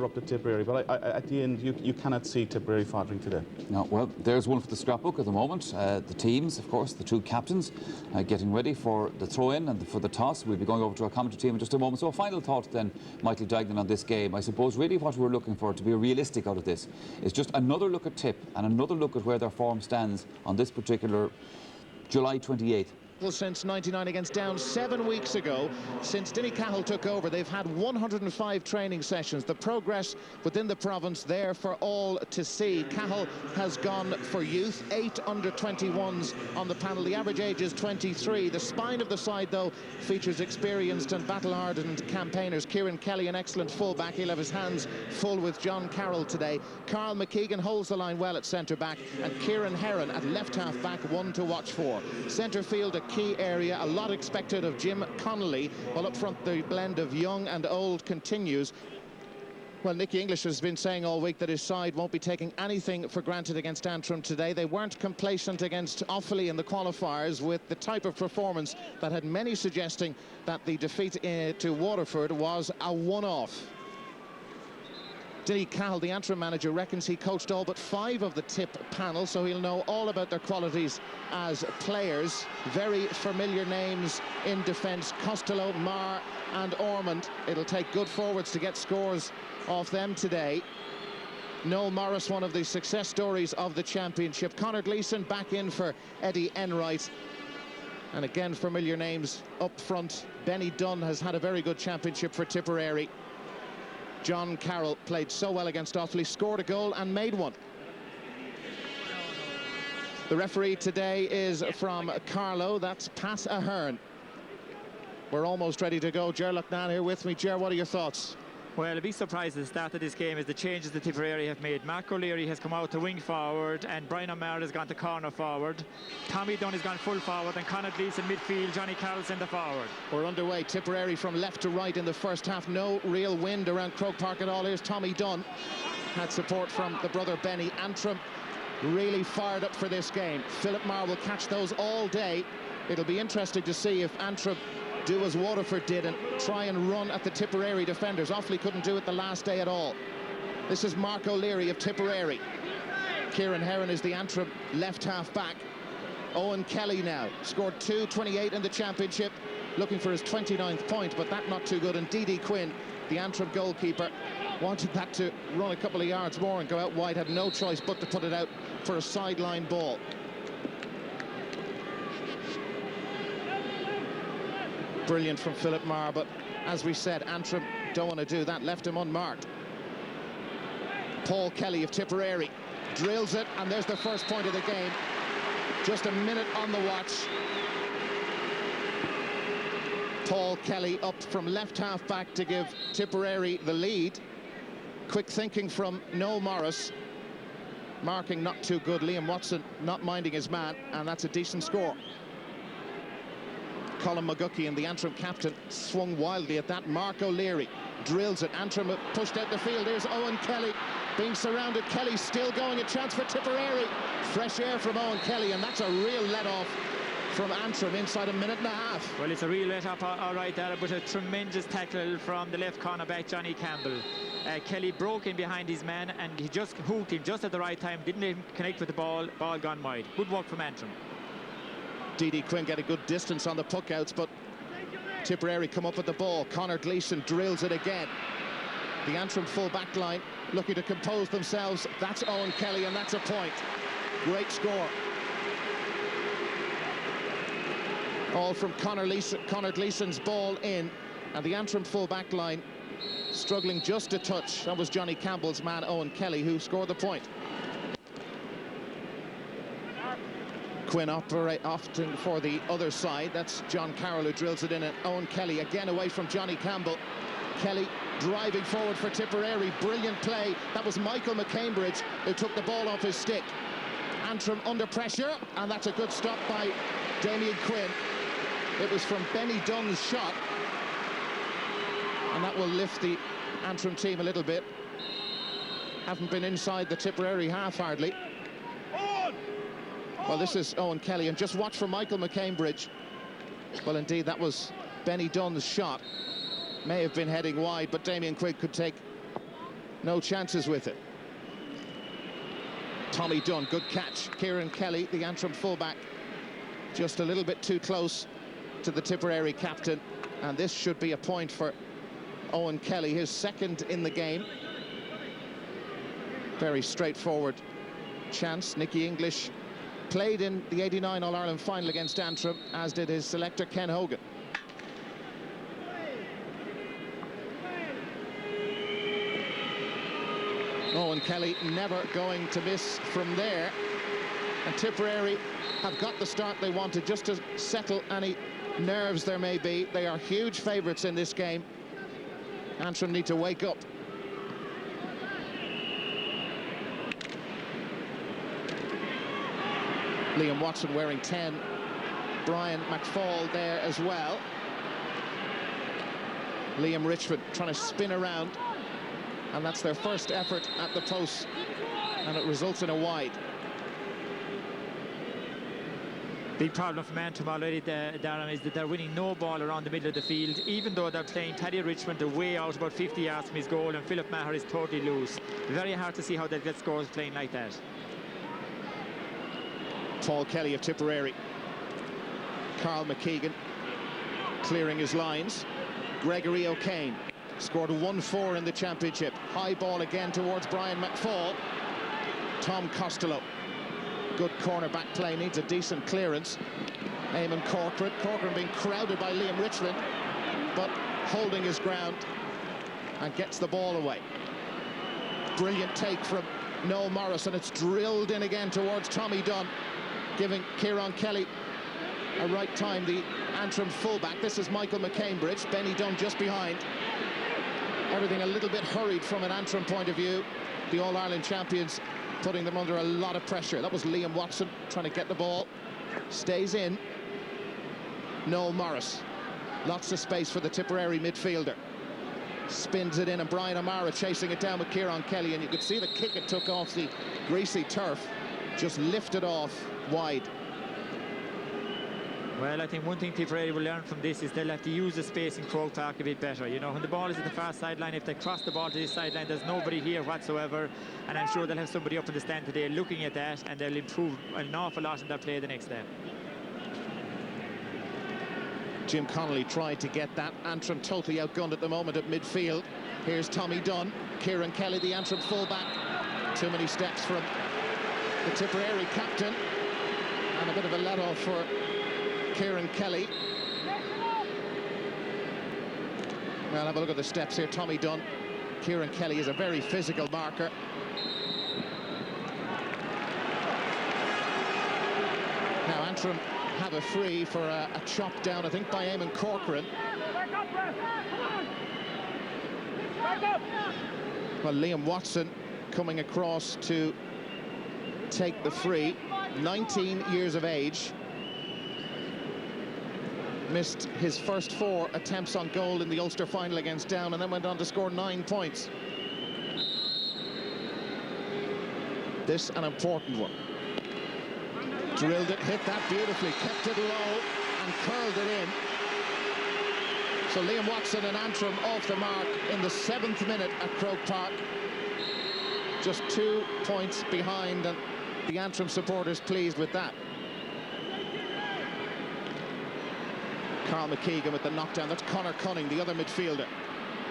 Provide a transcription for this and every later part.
up to Tipperary, but at the end you cannot see Tipperary faltering today. No, well, there's one for the scrapbook at the moment. The teams, of course, the two captains getting ready for the throw-in and for the toss. We'll be going over to our commentary team in just a moment. So a final thought then, Michael Dignan, on this game. I suppose really what we're looking for, to be realistic out of this, is just another look at Tip and another look at where their form stands on this particular July 28th. Since 99 against Down 7 weeks ago. Since Denny Cahill took over, they've had 105 training sessions. The progress within the province there for all to see. Cahill has gone for youth, 8 under-21s on the panel. The average age is 23. The spine of the side, though, features experienced and battle-hardened campaigners. Kieran Kelly, an excellent full-back. He'll have his hands full with John Carroll today. Carl McKeegan holds the line well at centre-back, and Kieran Heron at left-half-back, one to watch for. Centre field, a key area, a lot expected of Jim Connolly, while up front the blend of young and old continues. Well, Nicky English has been saying all week that his side won't be taking anything for granted against Antrim today. They weren't complacent against Offaly in the qualifiers with the type of performance that had many suggesting that the defeat to Waterford was a one-off. Denny Cahill, the Antrim manager, reckons he coached all but 5 of the Tip panel, so he'll know all about their qualities as players. Very familiar names in defence: Costello, Marr and Ormond. It'll take good forwards to get scores off them today. Noel Morris, one of the success stories of the championship. Conor Gleeson back in for Eddie Enright. And again, familiar names up front. Benny Dunn has had a very good championship for Tipperary. John Carroll played so well against Offaly, scored a goal and made one. The referee today is from Carlow, that's Pat Ahern. We're almost ready to go. Ger Lucknan here with me. Ger, what are your thoughts? Well, a big surprise at the start of this game is the changes that Tipperary have made. Mark O'Leary has come out to wing forward, and Brian O'Meara has gone to corner forward. Tommy Dunn has gone full forward, and Conor Gleeson midfield, Johnny Carroll's in the forward. We're underway. Tipperary from left to right in the first half. No real wind around Croke Park at all. Here's Tommy Dunn. Had support from the brother Benny. Antrim really fired up for this game. Philip Marr will catch those all day. It'll be interesting to see if Antrim do as Waterford did and try and run at the Tipperary defenders. Offaly couldn't do it the last day at all. This is Mark O'Leary of Tipperary. Kieran Heron is the Antrim left half back. Owen Kelly now scored 2.28 in the championship, looking for his 29th point, but that not too good. And Didi Quinn, the Antrim goalkeeper, wanted that to run a couple of yards more and go out wide, had no choice but to put it out for a sideline ball. Brilliant from Philip Marr, but as we said, Antrim don't want to do that, left him unmarked. Paul Kelly of Tipperary drills it, and there's the first point of the game. Just a minute on the watch. Paul Kelly up from left half back to give Tipperary the lead. Quick thinking from Noel Morris. Marking not too good. Liam Watson not minding his man, and that's a decent score. Colin McGuckie and the Antrim captain swung wildly at that. Mark O'Leary drills it. Antrim pushed out the field. There's Owen Kelly being surrounded. Kelly still going, a chance for Tipperary. Fresh air from Owen Kelly, and that's a real let-off from Antrim inside a minute and a half. Well, it's a real let-off, all right there, but a tremendous tackle from the left corner back, Johnny Campbell. Kelly broke in behind his man, and he just hooked him just at the right time. Didn't even connect with the ball gone wide. Good work from Antrim. Didi Quinn get a good distance on the puck-outs, but Tipperary come up with the ball. Conor Gleeson drills it again. The Antrim full-back line looking to compose themselves. That's Owen Kelly, and that's a point. Great score. All from Conor Gleeson's ball in, and the Antrim full-back line struggling just a touch. That was Johnny Campbell's man, Owen Kelly, who scored the point. Quinn often for the other side. That's John Carroll who drills it in, and Owen Kelly again away from Johnny Campbell. Kelly driving forward for Tipperary. Brilliant play. That was Michael McCambridge who took the ball off his stick. Antrim under pressure, and that's a good stop by Damien Quinn. It was from Benny Dunn's shot, and that will lift the Antrim team a little bit. Haven't been inside the Tipperary half hardly. Well, this is Owen Kelly, and just watch for Michael McCambridge. Well, indeed, that was Benny Dunn's shot. May have been heading wide, but Damien Quinn could take No chances with it. Tommy Dunn, good catch. Kieran Kelly, the Antrim fullback, just a little bit too close to the Tipperary captain, and this should be a point for Owen Kelly, his second in the game. Very straightforward chance. Nicky English played in the '89 All-Ireland final against Antrim, as did his selector Ken Hogan. Owen Kelly never going to miss from there, and Tipperary have got the start they wanted just to settle any nerves there may be. They are huge favourites in this game. Antrim need to wake up. Liam Watson wearing 10. Brian McFall there as well. Liam Richmond trying to spin around, and that's their first effort at the post, and it results in a wide. Big problem for Antrim already, Darren, is that they're winning no ball around the middle of the field, even though they're playing Paddy Richmond away out about 50 yards from his goal, and Philip Maher is totally loose. Very hard to see how they get scores playing like that. Paul Kelly of Tipperary. Carl McKeegan clearing his lines. Gregory O'Kane scored 1-4 in the championship. High ball again towards Brian McFall. Tom Costello. Good cornerback play, needs a decent clearance. Eamon Corcoran. Corcoran being crowded by Liam Richmond, but holding his ground and gets the ball away. Brilliant take from Noel Morris, and it's drilled in again towards Tommy Dunn, giving Kieran Kelly a right time, the Antrim fullback. This is Michael McCambridge, Benny Dunn just behind. Everything a little bit hurried from an Antrim point of view. The All-Ireland champions putting them under a lot of pressure. That was Liam Watson trying to get the ball. Stays in. Noel Morris. Lots of space for the Tipperary midfielder. Spins it in, and Brian O'Mara chasing it down with Kieran Kelly, and you could see the kick it took off the greasy turf. Just lifted off wide. Well, I think one thing Tipperary will learn from this is they'll have to use the space in Croke Park a bit better. You know, when the ball is at the far sideline, if they cross the ball to this sideline, there's nobody here whatsoever, and I'm sure they'll have somebody up in the stand today looking at that, and they'll improve an awful lot in their play the next day. Jim Connolly tried to get that. Antrim totally outgunned at the moment at midfield. Here's Tommy Dunn. Kieran Kelly, the Antrim fullback. Too many steps from the Tipperary captain, and a bit of a let-off for Kieran Kelly. Well, have a look at the steps here. Tommy Dunn. Kieran Kelly is a very physical marker. Now Antrim have a free for a chop down, I think, by Eamon Corcoran. Well, Liam Watson coming across to take the free. 19 years of age. Missed his first 4 attempts on goal in the Ulster final against Down, and then went on to score 9 points. This an important one. Drilled it, hit that beautifully, kept it low and curled it in. So Liam Watson and Antrim off the mark in the 7th minute at Croke Park. Just 2 points behind, and the Antrim supporters pleased with that. Carl McKeegan with the knockdown. That's Conor Cunning, the other midfielder.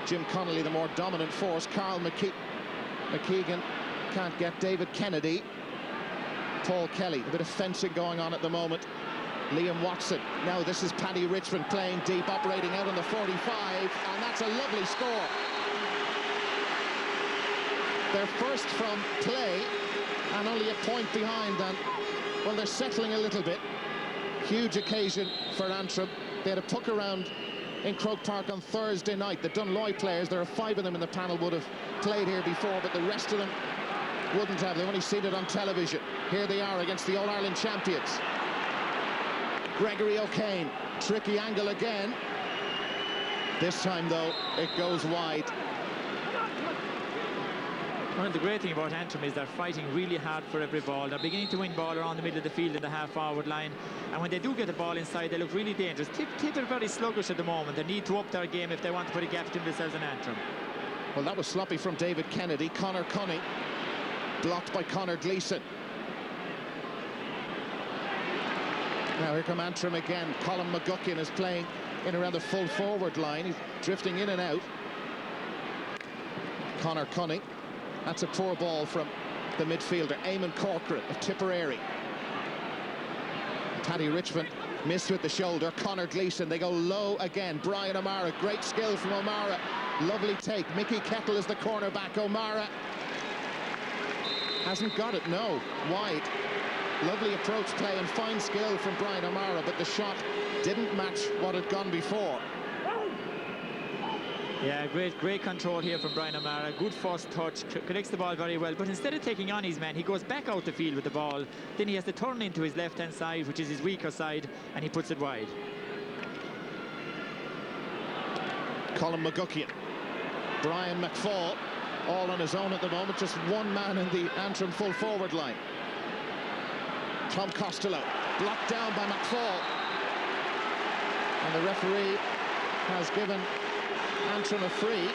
Jim Connolly, the more dominant force. Carl McKeegan can't get David Kennedy. Paul Kelly, a bit of fencing going on at the moment. Liam Watson. Now this is Paddy Richmond playing deep, operating out on the 45, and that's a lovely score. Their first from play, and only a point behind, and well, they're settling a little bit. Huge occasion for Antrim. They had a puck around in Croke Park on Thursday night. The Dunloy players, there are 5 of them in the panel, would have played here before, but the rest of them wouldn't have. They've only seen it on television. Here they are against the All-Ireland champions. Gregory O'Kane, tricky angle again. This time, though, it goes wide. Well, the great thing about Antrim is they're fighting really hard for every ball. They're beginning to win ball around the middle of the field in the half-forward line, and when they do get the ball inside, they look really dangerous. Tip are very sluggish at the moment. They need to up their game if they want to put a gap between themselves and Antrim. Well, that was sloppy from David Kennedy. Conor Cunning blocked by Conor Gleeson. Now here come Antrim again. Colin McGuckin is playing in around the full forward line. He's drifting in and out. Conor Cunning. That's a poor ball from the midfielder, Eamon Corcoran of Tipperary. Paddy Richmond missed with the shoulder. Conor Gleeson, they go low again. Brian O'Mara, great skill from O'Mara. Lovely take. Mickey Kettle is the cornerback. O'Mara hasn't got it, no. Wide. Lovely approach play and fine skill from Brian O'Mara, but the shot didn't match what had gone before. Yeah, great control here from Brian O'Mara. Good first touch, connects the ball very well. But instead of taking on his man, he goes back out the field with the ball. Then he has to turn into his left-hand side, which is his weaker side, and he puts it wide. Colin McGuckin. Brian McFall, all on his own at the moment. Just one man in the Antrim full forward line. Tom Costello, blocked down by McFall. And the referee has given Antrim a free.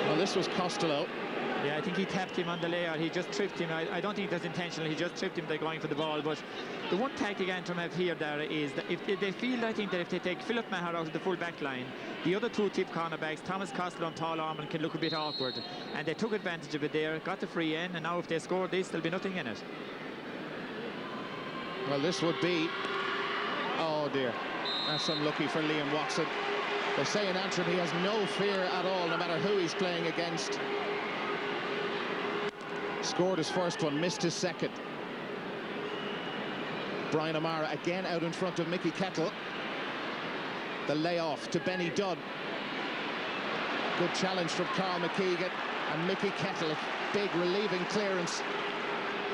Well, this was Costello. Yeah, I think he tapped him on the layout. He just tripped him. I don't think that's intentional. He just tripped him by going for the ball. But the one tactic Antrim have here, Dara, is that if they feel, I think, that if they take Philip Maher out of the full back line, the other two tip cornerbacks, Thomas Costello and Paul Ormond, can look a bit awkward. And they took advantage of it there, got the free in, and now if they score this, there'll be nothing in it. Well, this would be... Oh, dear. That's unlucky for Liam Watson. They say in Antrim he has no fear at all, no matter who he's playing against. Scored his first one, missed his second. Brian O'Mara again out in front of Mickey Kettle. The layoff to Benny Dunn. Good challenge from Carl McKeegan and Mickey Kettle. Big relieving clearance.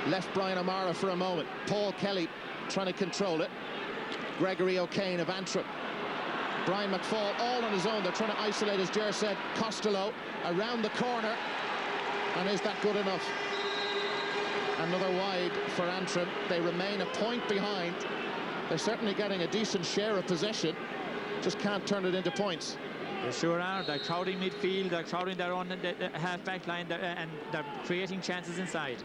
Left Brian O'Mara for a moment. Paul Kelly trying to control it. Gregory O'Kane of Antrim. Brian McFall all on his own. They're trying to isolate, as Ger said. Costello around the corner. And is that good enough? Another wide for Antrim. They remain a point behind. They're certainly getting a decent share of possession. Just can't turn it into points. They sure are. They're crowding midfield. They're crowding their own half-back line, and they're creating chances inside.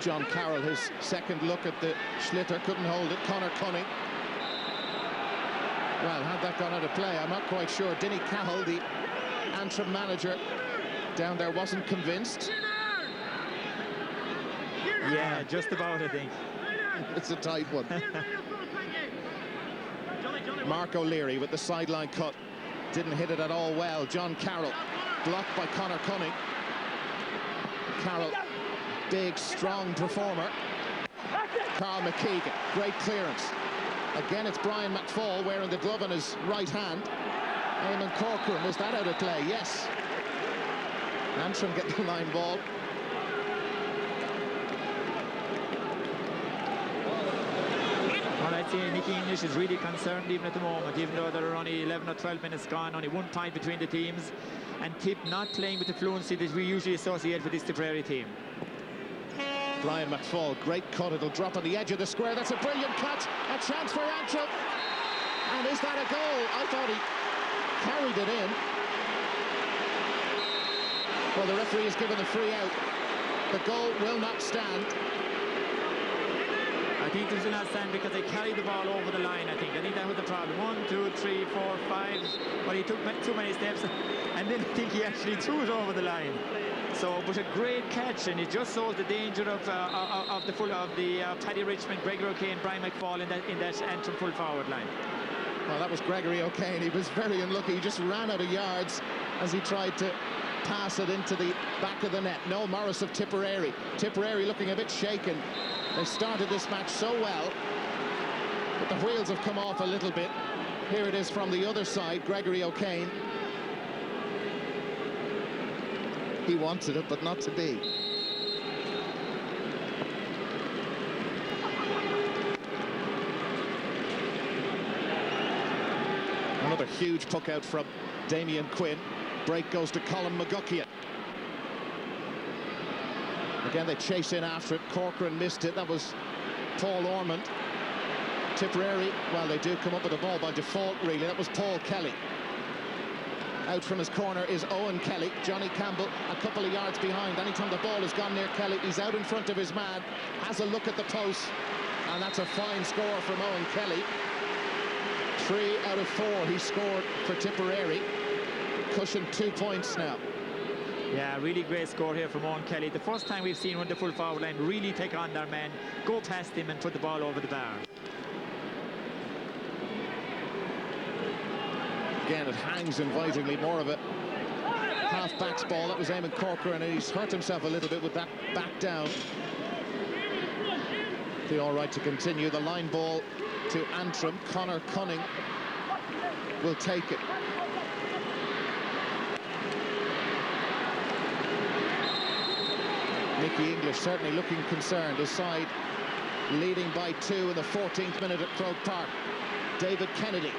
John Carroll, his second look at the Schlitter, couldn't hold it. Conor Cunning. Well, had that gone out of play, I'm not quite sure. Dinny Cahill, the Antrim manager, down there wasn't convinced. Yeah, just about, I think. It's a tight one. Mark O'Leary with the sideline cut. Didn't hit it at all well. John Carroll, blocked by Conor Cunning. Carroll, big, strong performer. Carl McKeegan, great clearance. Again, it's Brian McFall wearing the glove on his right hand. Eamon Corcoran, was that out of play? Yes. Antrim get the line ball. Well, I'd say Nicky English is really concerned even at the moment, even though there are only 11 or 12 minutes gone, only 1 point between the teams, and Tip not playing with the fluency that we usually associate with this Tipperary team. Brian McFall, great cut. It'll drop on the edge of the square. That's a brilliant catch. A chance for Antrim. And is that a goal? I thought he carried it in. Well, the referee has given the free out. The goal will not stand. I think it will not stand because they carried the ball over the line, I think. I think that was the problem. 1, 2, 3, 4, 5. But he took too many steps. And then I think he actually threw it over the line. So, but a great catch, and it just shows the danger of Paddy Richmond, Gregory O'Kane, Brian McFall in that Antrim full forward line. Well, that was Gregory O'Kane. He was very unlucky. He just ran out of yards as he tried to pass it into the back of the net. Noel Morris of Tipperary. Tipperary looking a bit shaken. They started this match so well, but the wheels have come off a little bit. Here it is from the other side, Gregory O'Kane. He wanted it, but not to be. Another huge puck out from Damien Quinn. Break goes to Colin McGuckin. Again, they chase in after it. Corcoran missed it. That was Paul Ormond. Tipperary, well, they do come up with the ball by default, really. That was Paul Kelly. Out from his corner is Owen Kelly. Johnny Campbell a couple of yards behind. Anytime the ball has gone near Kelly, he's out in front of his man, has a look at the post, and that's a fine score from Owen Kelly. 3 out of 4 he scored for Tipperary. Cushioned 2 points now. Yeah, really great score here from Owen Kelly. The first time we've seen one the full forward line really take on their men, go past him and put the ball over the bar. Again, it hangs invitingly, more of a half-back's ball. That was Eamon Corcoran, and he's hurt himself a little bit with that back down. Be all right to continue. The line ball to Antrim. Conor Cunning will take it. Nicky English certainly looking concerned. His side leading by 2 in the 14th minute at Croke Park. David Kennedy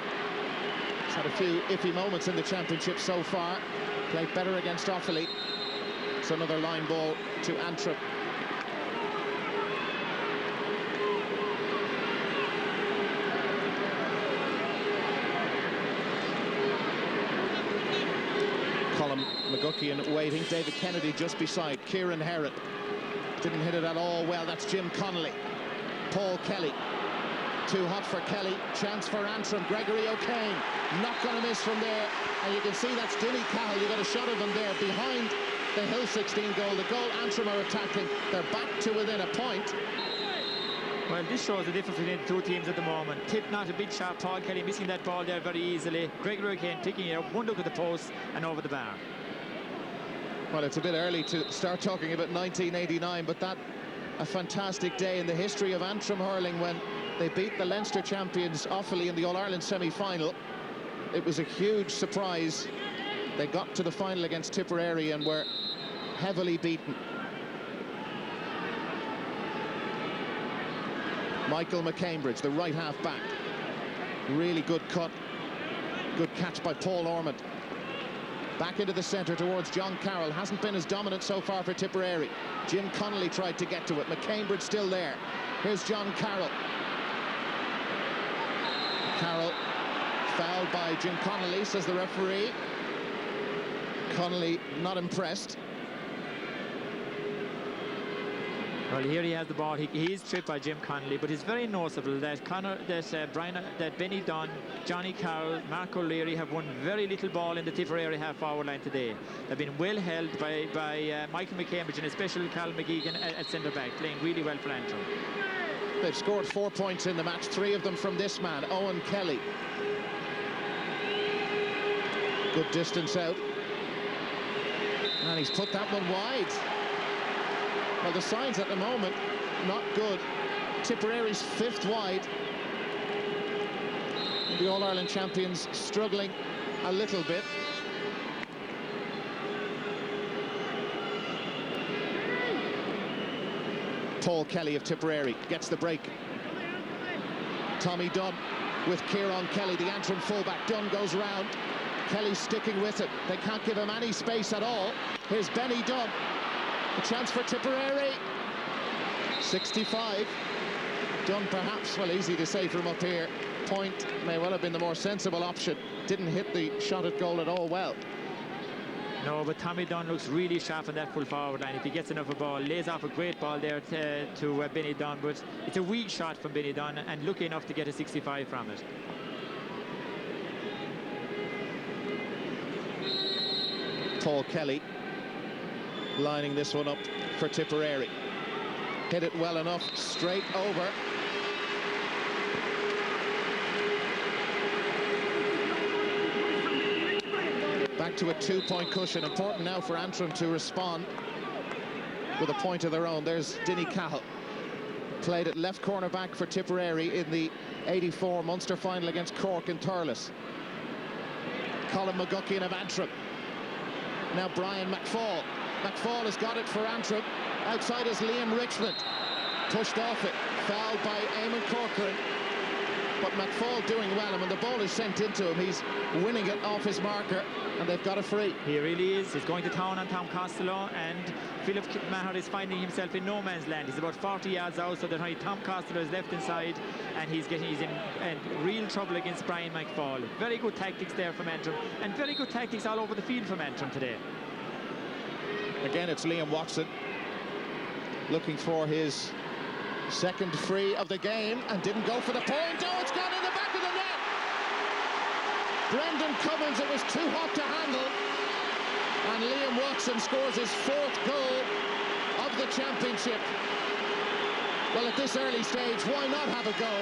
has had a few iffy moments in the championship so far. Played better against Offaly. It's another line ball to Antrim. McGuckian waiting. David Kennedy just beside. Kieran Heron didn't hit it at all well. That's Jim Connolly. Paul Kelly. Too hot for Kelly. Chance for Antrim. Gregory O'Kane not going to miss from there. And you can see that's Dinny Cahill. You got a shot of him there behind the Hill 16 goal. The goal Antrim are attacking. They're back to within a point. Well, this shows the difference between the two teams at the moment. Tip not a big shot. Paul Kelly missing that ball there very easily. Gregory O'Kane picking it up. One look at the post and over the bar. Well, it's a bit early to start talking about 1989, but that a fantastic day in the history of Antrim hurling when they beat the Leinster champions Offaly in the All-Ireland semi-final. It was a huge surprise. They got to the final against Tipperary and were heavily beaten. Michael McCambridge, the right half back. Really good cut. Good catch by Paul Ormond. Back into the centre towards John Carroll. Hasn't been as dominant so far for Tipperary. Jim Connolly tried to get to it. McCambridge still there. Here's John Carroll. Carroll fouled by Jim Connolly, says the referee. Connolly not impressed. Well, here he has the ball. He is tripped by Jim Connolly, but it's very noticeable that Benny Dunn, Johnny Carroll, Mark O'Leary have won very little ball in the Tipperary half-forward line today. They've been well held by Michael McCambridge and especially Cal McGeegan at centre-back, playing really well for Antrim. They've scored 4 points in the match, 3 of them from this man, Owen Kelly. Good distance out. And he's put that one wide. Well, the signs at the moment, not good. Tipperary's 5th wide. The All-Ireland champions struggling a little bit. Paul Kelly of Tipperary gets the break. Tommy Dunn with Kieran Kelly, the Antrim fullback. Dunn goes round. Kelly sticking with it. They can't give him any space at all. Here's Benny Dunn. A chance for Tipperary. 65. Dunn perhaps, well, easy to say from up here. Point may well have been the more sensible option. Didn't hit the shot at goal at all well. No, but Tommy Dunn looks really sharp on that full forward line. If he gets enough of a ball, lays off a great ball there to Benny Dunn, but it's a weak shot from Benny Dunn and lucky enough to get a 65 from it. Paul Kelly lining this one up for Tipperary. Hit it well enough, straight over. Back to a 2-point cushion. Important now for Antrim to respond with a point of their own. There's Dinny Cahill. Played at left corner back for Tipperary in the 84 Munster final against Cork in Thurles. Colin McGuckian of Antrim. Now Brian McFall. McFall has got it for Antrim. Outside is Liam Richmond. Pushed off it. Fouled by Eamon Corcoran. but McFall doing well, and when the ball is sent into him, he's winning it off his marker, and they've got a free. He really is. He's going to town on Tom Costello, and Philip Maher is finding himself in no man's land. He's about 40 yards out, so that Tom Costello is left inside, and he's in real trouble against Brian McFall. Very good tactics there from Antrim, and very good tactics all over the field from Antrim today. Again, it's Liam Watson looking for his second free of the game, and didn't go for the point. Oh, it's gone in the back of the net. Brendan Cummins, it was too hot to handle, and Liam Watson scores his 4th goal of the championship. Well, at this early stage, why not have a go?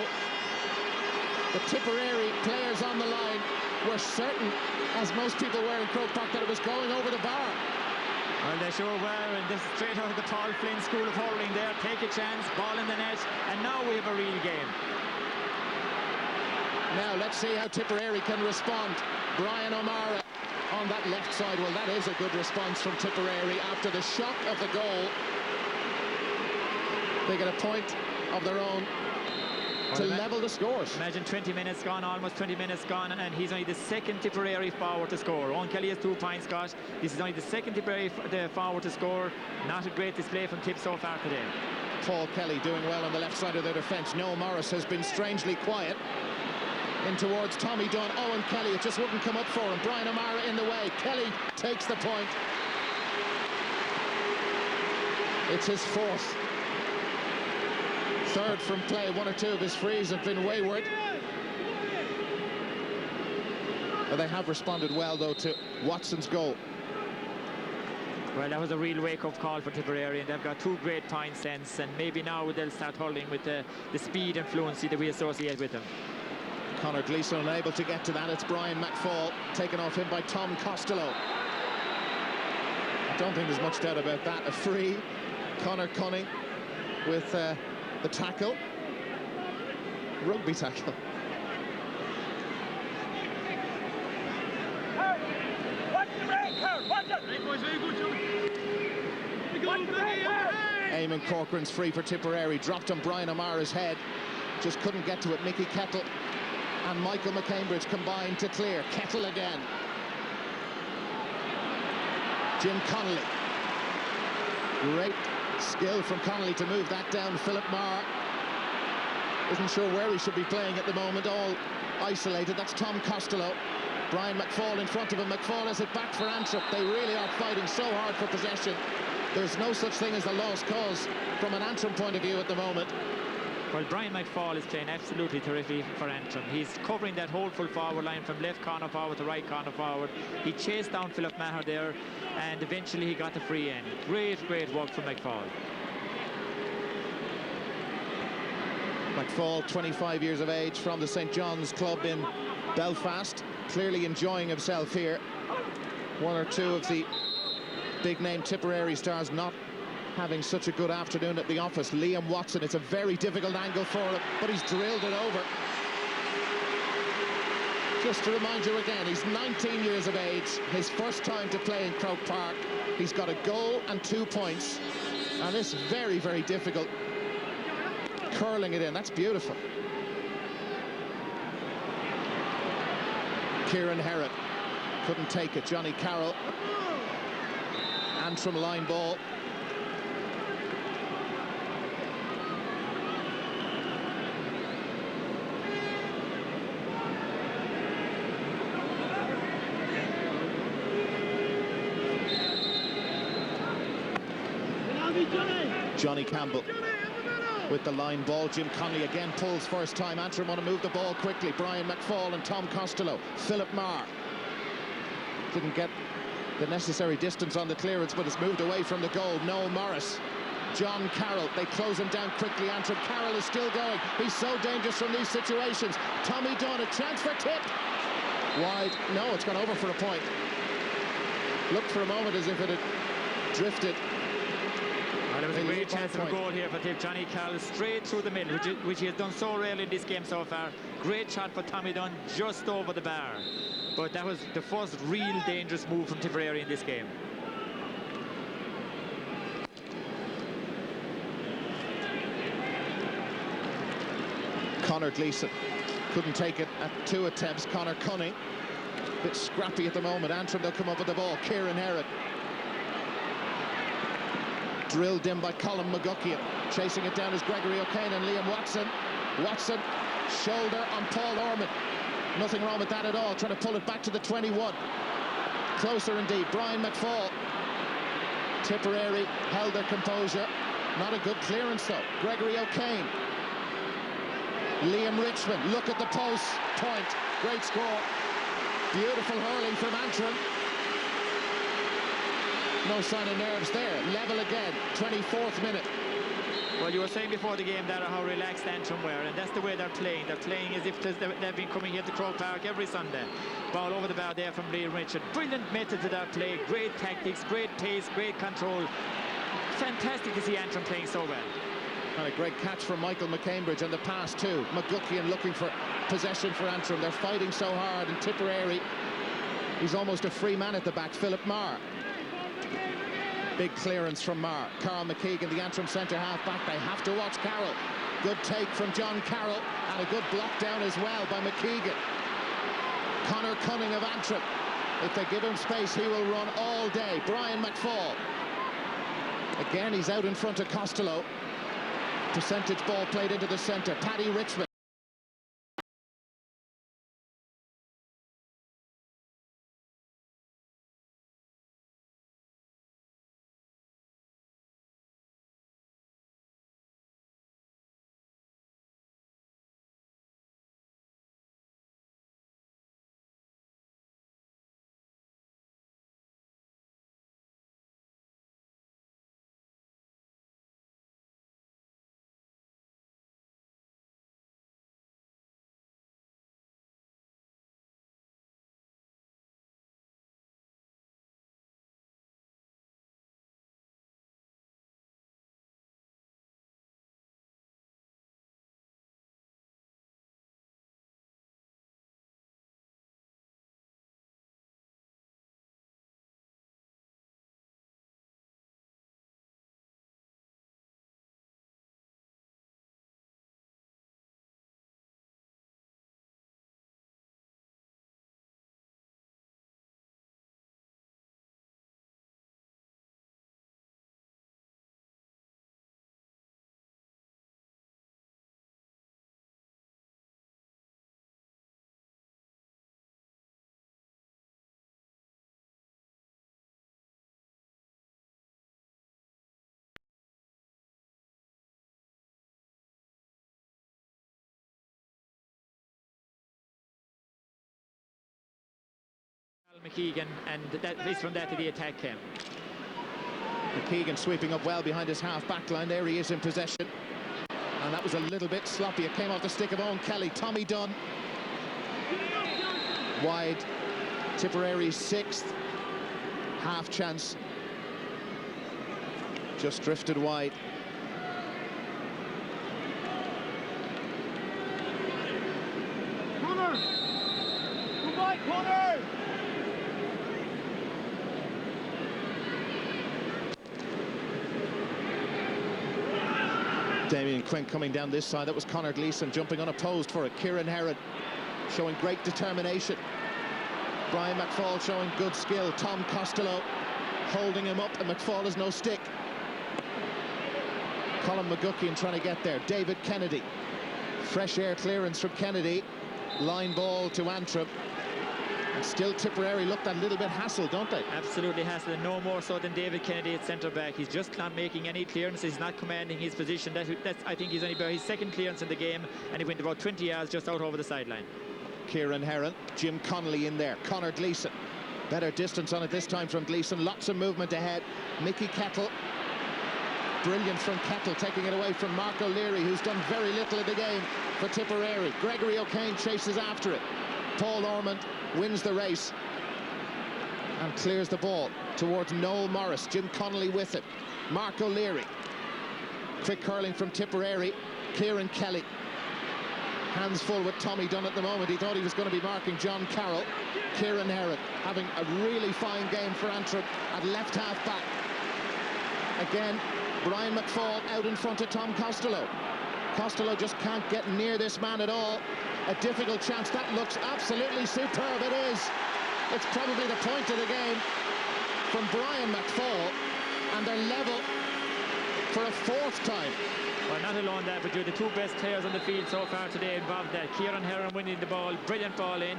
The Tipperary players on the line were certain, as most people were in Croke Park, that it was going over the bar. Well, they sure were, and this is straight out of the Paul Flynn School of Hurling there. Take a chance, ball in the net, and now we have a real game. Now let's see how Tipperary can respond. Brian O'Mara on that left side. Well, that is a good response from Tipperary after the shock of the goal. They get a point of their own to level the scores. Imagine 20 minutes gone, almost 20 minutes gone, and he's only the second Tipperary forward to score. Owen Kelly has 2 points, Scott. This is only the second Tipperary forward to score. Not a great display from Tip so far today. Paul Kelly doing well on the left side of their defence. Noel Morris has been strangely quiet. In towards Tommy Dunn. Owen Kelly, it just wouldn't come up for him. Brian O'Mara in the way. Kelly takes the point. It's his 4th. 3rd from play. 1 or 2 of his frees have been wayward. But they have responded well, though, to Watson's goal. Well, that was a real wake-up call for Tipperary, and they've got 2 great points since, and maybe now they'll start hurling with the speed and fluency that we associate with them. Conor Gleeson unable to get to that. It's Brian McFall, taken off him by Tom Costello. I don't think there's much doubt about that. A free. Conor Cunning with the tackle. Rugby tackle. Eamon Corcoran's free for Tipperary. Dropped on Brian O'Mara's head. Just couldn't get to it. Mickey Kettle and Michael McCambridge combined to clear. Kettle again. Jim Connolly. Great skill from Connolly to move that down. Philip Maher isn't sure where he should be playing at the moment. All isolated. That's Tom Costello. Brian McFall in front of him. McFall has it back for Antrim. They really are fighting so hard for possession. There's no such thing as a lost cause from an Antrim point of view at the moment. Well, Brian McFall is playing absolutely terrific for Antrim. He's covering that whole full forward line from left corner forward to right corner forward. He chased down Philip Maher there, and eventually he got the free end. Great work from McFall. McFall, 25 years of age, from the St. John's Club in Belfast. Clearly enjoying himself here. 1 or 2 of the big-name Tipperary stars not having such a good afternoon at the office. Liam Watson, it's a very difficult angle for him, but he's drilled it over. Just to remind you again, he's 19 years of age, his first time to play in Croke Park. He's got a goal and 2 points, and this very difficult, curling it in. That's beautiful. Kieran Herrod couldn't take it. Johnny Carroll. Antrim line ball. Johnny Campbell with the line ball. Jim Connolly again pulls first time. Antrim want to move the ball quickly. Brian McFall and Tom Costello. Philip Maher didn't get the necessary distance on the clearance, but it's moved away from the goal. Noel Morris. John Carroll. They close him down quickly. Antrim. Carroll is still going. He's so dangerous from these situations. Tommy Dunn, a chance for tip. Wide. No, it's gone over for a point. Looked for a moment as if it had drifted. Well, there was a great chance of a goal here for Tip. Johnny Carroll straight through the middle, which he has done so rarely in this game so far. Great shot for Tommy Dunn, just over the bar. But that was the first real dangerous move from Tipperary in this game. Conor Gleeson Couldn't take it at 2 attempts. Conor Cunning, a bit scrappy at the moment. Antrim, they'll come up with the ball. Kieran Herron. Drilled in by Colin McGuckian. Chasing it down is Gregory O'Kane and Liam Watson. Watson, shoulder on Paul Ormond. Nothing wrong with that at all. Trying to pull it back to the 21. Closer indeed. Brian McFall. Tipperary held their composure. Not a good clearance though. Gregory O'Kane. Liam Richmond. Look at the post. Point. Great score. Beautiful hurling from Antrim. No sign of nerves there. Level again. 24th minute. Well, you were saying before the game that how relaxed Antrim were, and that's the way they're playing. They're playing as if they've been coming here to Croke Park every Sunday. Ball over the bar there from Liam Richard. Brilliant methods of that play. Great tactics, great pace, great control. Fantastic to see Antrim playing so well. And a great catch from Michael McCambridge, and the pass too. McGuckian looking for possession for Antrim. They're fighting so hard, and Tipperary, he's almost a free man at the back. Philip Marr. Big clearance from Marr. Carl McKeegan, the Antrim centre half back. They have to watch Carroll. Good take from John Carroll, and a good block down as well by McKeegan. Conor Cunning of Antrim. If they give him space, he will run all day. Brian McFall. Again, he's out in front of Costello. Percentage ball played into the centre. Paddy Richmond. McKeegan, and that is from that to the attack came. McKeegan sweeping up well behind his half-back line. There he is in possession. And that was a little bit sloppy. It came off the stick of Owen Kelly. Tommy Dunn. Wide. Tipperary's 6th. Half chance. Just drifted wide. Corner! Come on, corner! Damien Quinn coming down this side. That was Conor Gleeson jumping unopposed for it. Kieran Herron showing great determination. Brian McFall showing good skill. Tom Costello holding him up, and McFall has no stick. Colin McGuckian trying to get there. David Kennedy. Fresh air clearance from Kennedy. Line ball to Antrim. And still Tipperary look that little bit hassled, don't they? Absolutely hassled, and no more so than David Kennedy at centre-back. He's just not making any clearances. He's not commanding his position. That's I think he's only about his 2nd clearance in the game, and he went about 20 yards just out over the sideline. Kieran Herron. Jim Connolly in there. Conor Gleeson. Better distance on it this time from Gleeson. Lots of movement ahead. Mickey Kettle. Brilliant from Kettle, taking it away from Mark O'Leary, who's done very little in the game for Tipperary. Gregory O'Kane chases after it. Paul Ormond wins the race and clears the ball towards Noel Morris. Jim Connolly with it. Mark O'Leary. Quick hurling from Tipperary. Kieran Kelly. Hands full with Tommy Dunn at the moment. He thought he was going to be marking John Carroll. Kieran Herron having a really fine game for Antrim at left half back. Again, Brian McFall out in front of Tom Costello. Costello just can't get near this man at all. a difficult chance. That looks absolutely superb. It is. It's probably the point of the game from Brian McFall, and they're level for a fourth time. Well, not alone that, but you're the two best players on the field so far today involved there. Kieran Heron winning the ball, brilliant ball in,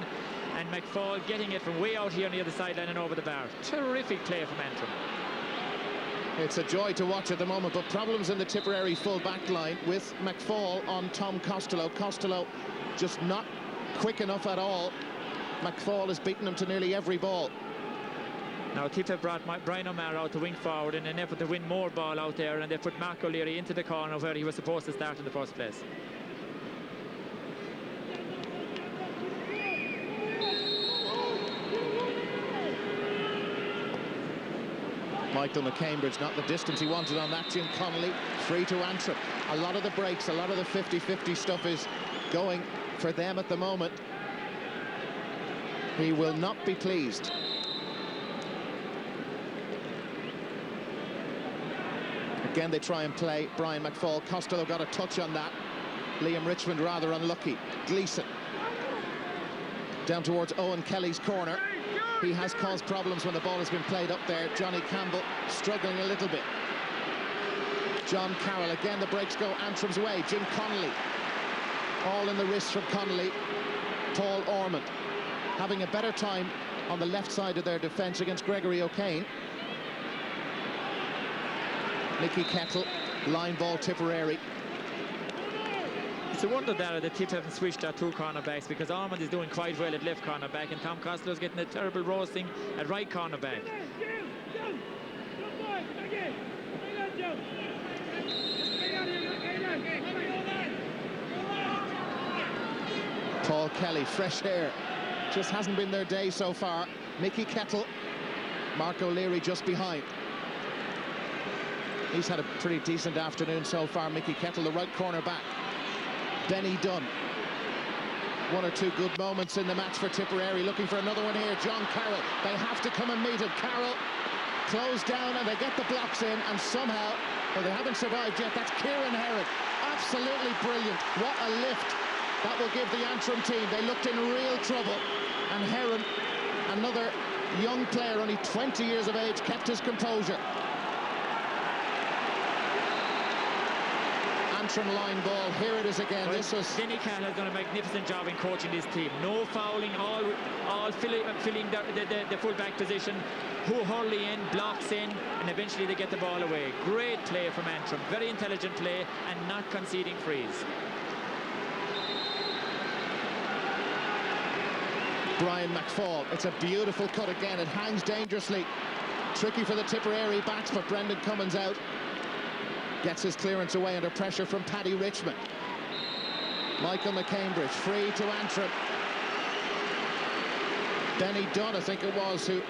and McFall getting it from way out here near the sideline and over the bar. Terrific play from Antrim. It's a joy to watch at the moment, but problems in the Tipperary full back line with McFall on Tom Costello. Costello just not quick enough at all. McFall has beaten him to nearly every ball. Now Tipper brought Brian O'Mara out to wing forward in an effort to win more ball out there, and they put Mark O'Leary into the corner where he was supposed to start in the first place. Michael McCambridge not the distance he wanted on that. Jim Connolly free to Antrim. A lot of the breaks, a lot of the 50-50 stuff is going for them at the moment. He will not be pleased. Again, they try and play Brian McFall. Costello got a touch on that. Liam Richmond rather unlucky. Gleeson down towards Owen Kelly's corner. He has caused problems when the ball has been played up there. Johnny Campbell struggling a little bit. John Carroll, again the breaks go Antrim's way. Jim Connolly, all in the wrist from Connolly. Paul Ormond having a better time on the left side of their defence against Gregory O'Kane. Nicky Kettle, line ball Tipperary. It's a wonder that the Tips haven't switched our two cornerbacks, because Ormond is doing quite well at left cornerback and Tom Costello's getting a terrible roasting at right cornerback. Paul Kelly, fresh air. Just hasn't been their day so far. Mickey Kettle, Mark O'Leary just behind. He's had a pretty decent afternoon so far, Mickey Kettle, the right cornerback. Benny Dunn. One or two good moments in the match for Tipperary. Looking for another one here. John Carroll. They have to come and meet him. Carroll closed down and they get the blocks in, and somehow, well, they haven't survived yet. That's Kieran Heron. Absolutely brilliant. What a lift that will give the Antrim team. They looked in real trouble, and Heron, another young player, only 20 years of age, kept his composure. Antrim line ball, here it is again. Well, this was... Denny Cahill has done a magnificent job in coaching this team. No fouling, all filling the full-back position. Hurling in, blocks in, and eventually they get the ball away. Great play from Antrim, very intelligent play, and not conceding frees. Brian McFall, it's a beautiful cut again. It hangs dangerously. Tricky for the Tipperary backs, but Brendan Cummins out. Gets his clearance away under pressure from Paddy Richmond. Michael McCambridge free to Antrim. Benny Dunn, I think it was, who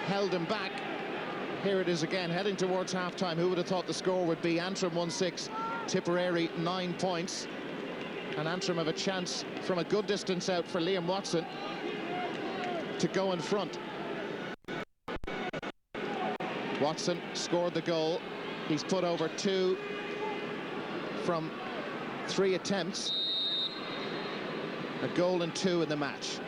held him back. Here it is again, heading towards half-time. Who would have thought the score would be Antrim 1-6, Tipperary 9 points. And Antrim have a chance from a good distance out for Liam Watson to go in front. Watson scored the goal. He's put over 2 from 3 attempts. A goal and 2 in the match.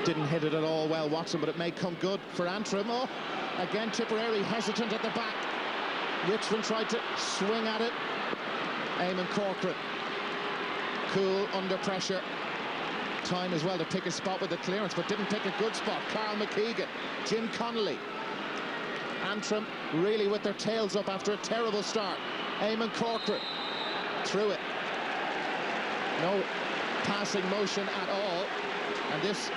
Didn't hit it at all well, Watson, but it may come good for Antrim. Oh, again, Tipperary hesitant at the back. Richmond tried to swing at it. Eamon Corcoran, cool under pressure. Time as well to pick a spot with the clearance, but didn't pick a good spot. Carl McKeegan, Jim Connolly. Antrim really with their tails up after a terrible start. Eamon Corcoran through it. No passing motion at all, and this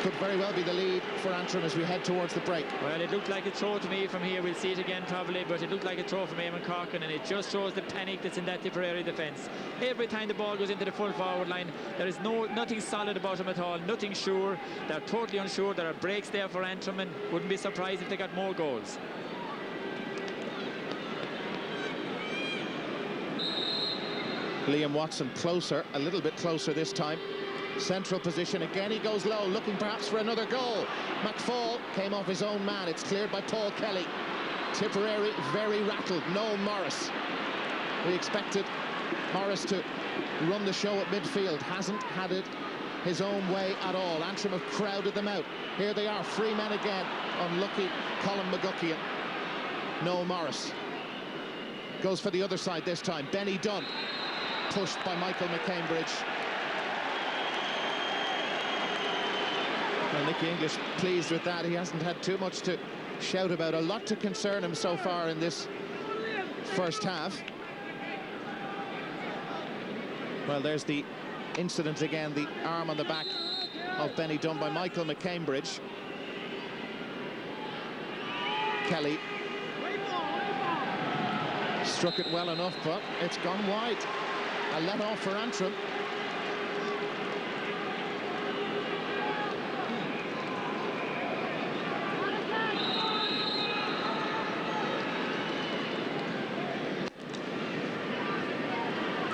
could very well be the lead for Antrim as we head towards the break. Well, it looked like a throw to me from here. We'll see it again probably, but it looked like a throw from Eamon Corcoran, and it just shows the panic that's in that Tipperary defence. Every time the ball goes into the full forward line, there is nothing solid about them at all, nothing sure. They're totally unsure. There are breaks there for Antrim, and wouldn't be surprised if they got more goals. Liam Watson closer, a little bit closer this time. Central position again, he goes low, looking perhaps for another goal. McFall came off his own man. It's cleared by Paul Kelly. Tipperary very rattled. Noel Morris We expected Morris to run the show at midfield. Hasn't had it his own way at all. Antrim have crowded them out. Here they are, free men again. Unlucky Colin McGuckian. Noel Morris goes for the other side this time. Benny Dunn, pushed by Michael McCambridge. Well, Nicky English pleased with that. He hasn't had too much to shout about. A lot to concern him so far in this first half. Well, there's the incident again, the arm on the back of Benny Dunn by Michael McCambridge. Kelly struck it well enough, but it's gone wide. A let off for Antrim.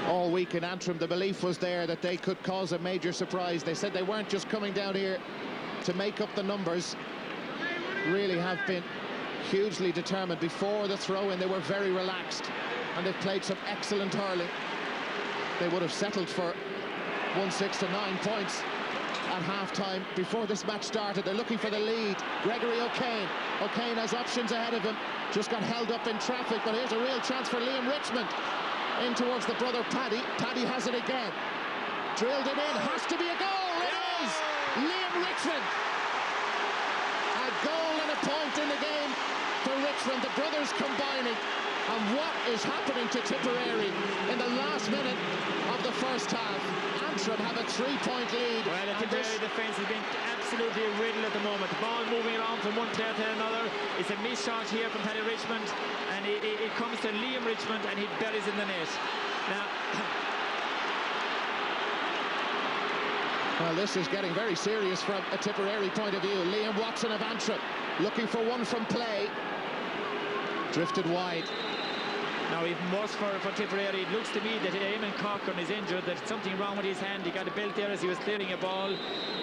All week in Antrim, the belief was there that they could cause a major surprise. They said they weren't just coming down here to make up the numbers. Really have been hugely determined. Before the throw-in, they were very relaxed, and they've played some excellent hurling. They would have settled for 1-6 to 9 points at half-time before this match started. They're looking for the lead. Gregory O'Kane. O'Kane has options ahead of him. Just got held up in traffic, but here's a real chance for Liam Richmond. In towards the brother Paddy. Paddy has it again. Drilled it in. Has to be a goal. It is! Liam Richmond. A goal and a point in the game for Richmond. The brothers combining. And what is happening to Tipperary in the last minute of the first half? Antrim have a 3-point lead. Well, the Tipperary defence has been absolutely riddled at the moment. The ball moving around from one player to another. It's a missed shot here from Paddy Richmond, and it comes to Liam Richmond, and he buries in the net. Now, well, this is getting very serious from a Tipperary point of view. Liam Watson of Antrim looking for one from play. Drifted wide. now even worse for Tipperary. It looks to me that Eamon Cochran is injured. There's something wrong with his hand. He got a belt there as he was clearing a ball.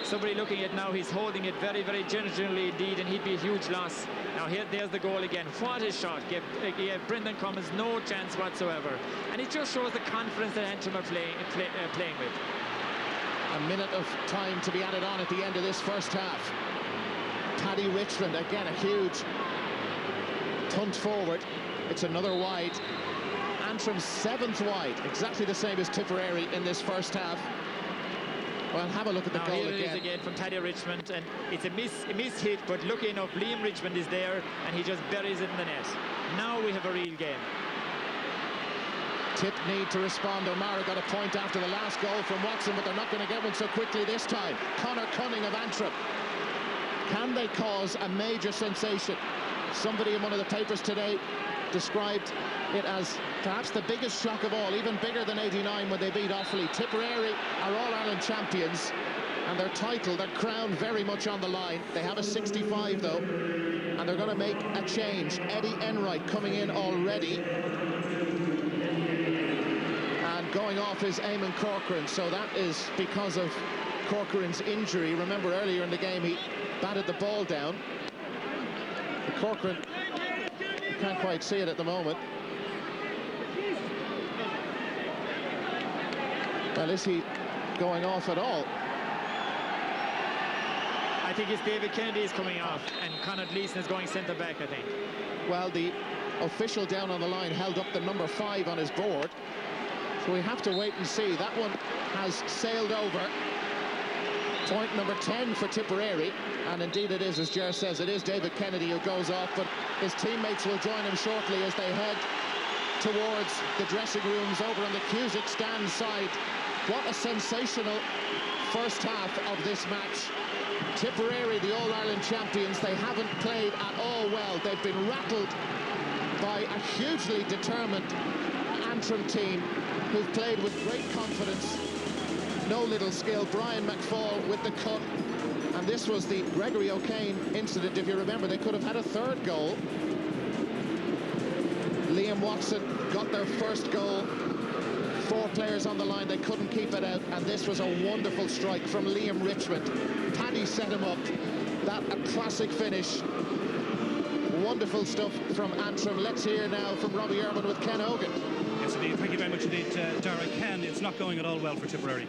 Somebody looking at now, he's holding it very, very gingerly indeed, and he'd be a huge loss. Now there's the goal again. What a shot. Gave Brendan Cummins no chance whatsoever. And it just shows the confidence that Antrim are playing with. A minute of time to be added on at the end of this first half. Paddy Richmond, again a huge punt forward. It's another wide. Antrim's 7th wide, exactly the same as Tipperary in this first half. Well, have a look at the goal here again. It is again from Paddy Richmond, and it's a miss hit, but lucky enough, Liam Richmond is there, and he just buries it in the net. Now we have a real game. Tip need to respond. O'Mara got a point after the last goal from Watson, but they're not going to get one so quickly this time. Conor Cunning of Antrim. Can they cause a major sensation? Somebody in one of the papers today described it as perhaps the biggest shock of all, even bigger than '89 when they beat Offaly. Tipperary are All-Ireland champions, and their title, their crown, very much on the line. They have a 65 though, and they're going to make a change. Eddie Enright coming in already. And going off is Eamon Corcoran, so that is because of Corcoran's injury. Remember earlier in the game he batted the ball down. Corcoran, you can't quite see it at the moment. Well, is he going off at all? I think it's David Kennedy is coming off, and Conor Gleeson is going centre back, I think. Well, the official down on the line held up the number 5 on his board, so we have to wait and see. That one has sailed over. Point number 10 for Tipperary, and indeed it is, as Ger says, it is David Kennedy who goes off, but his teammates will join him shortly as they head towards the dressing rooms over on the Cusick stand side. What a sensational first half of this match. Tipperary, the All-Ireland champions, they haven't played at all well. They've been rattled by a hugely determined Antrim team who've played with great confidence. No little skill. Brian McFall with the cut, and this was the Gregory O'Kane incident. If you remember, they could have had a third goal. Liam Watson got their first goal. 4 players on the line, they couldn't keep it out, and this was a wonderful strike from Liam Richmond. Paddy set him up. That a classic finish. Wonderful stuff from Antrim. Let's hear now from Robbie Irwin with Ken Hogan. Yes, indeed. Thank you very much indeed, Dara. Ken, it's not going at all well for Tipperary.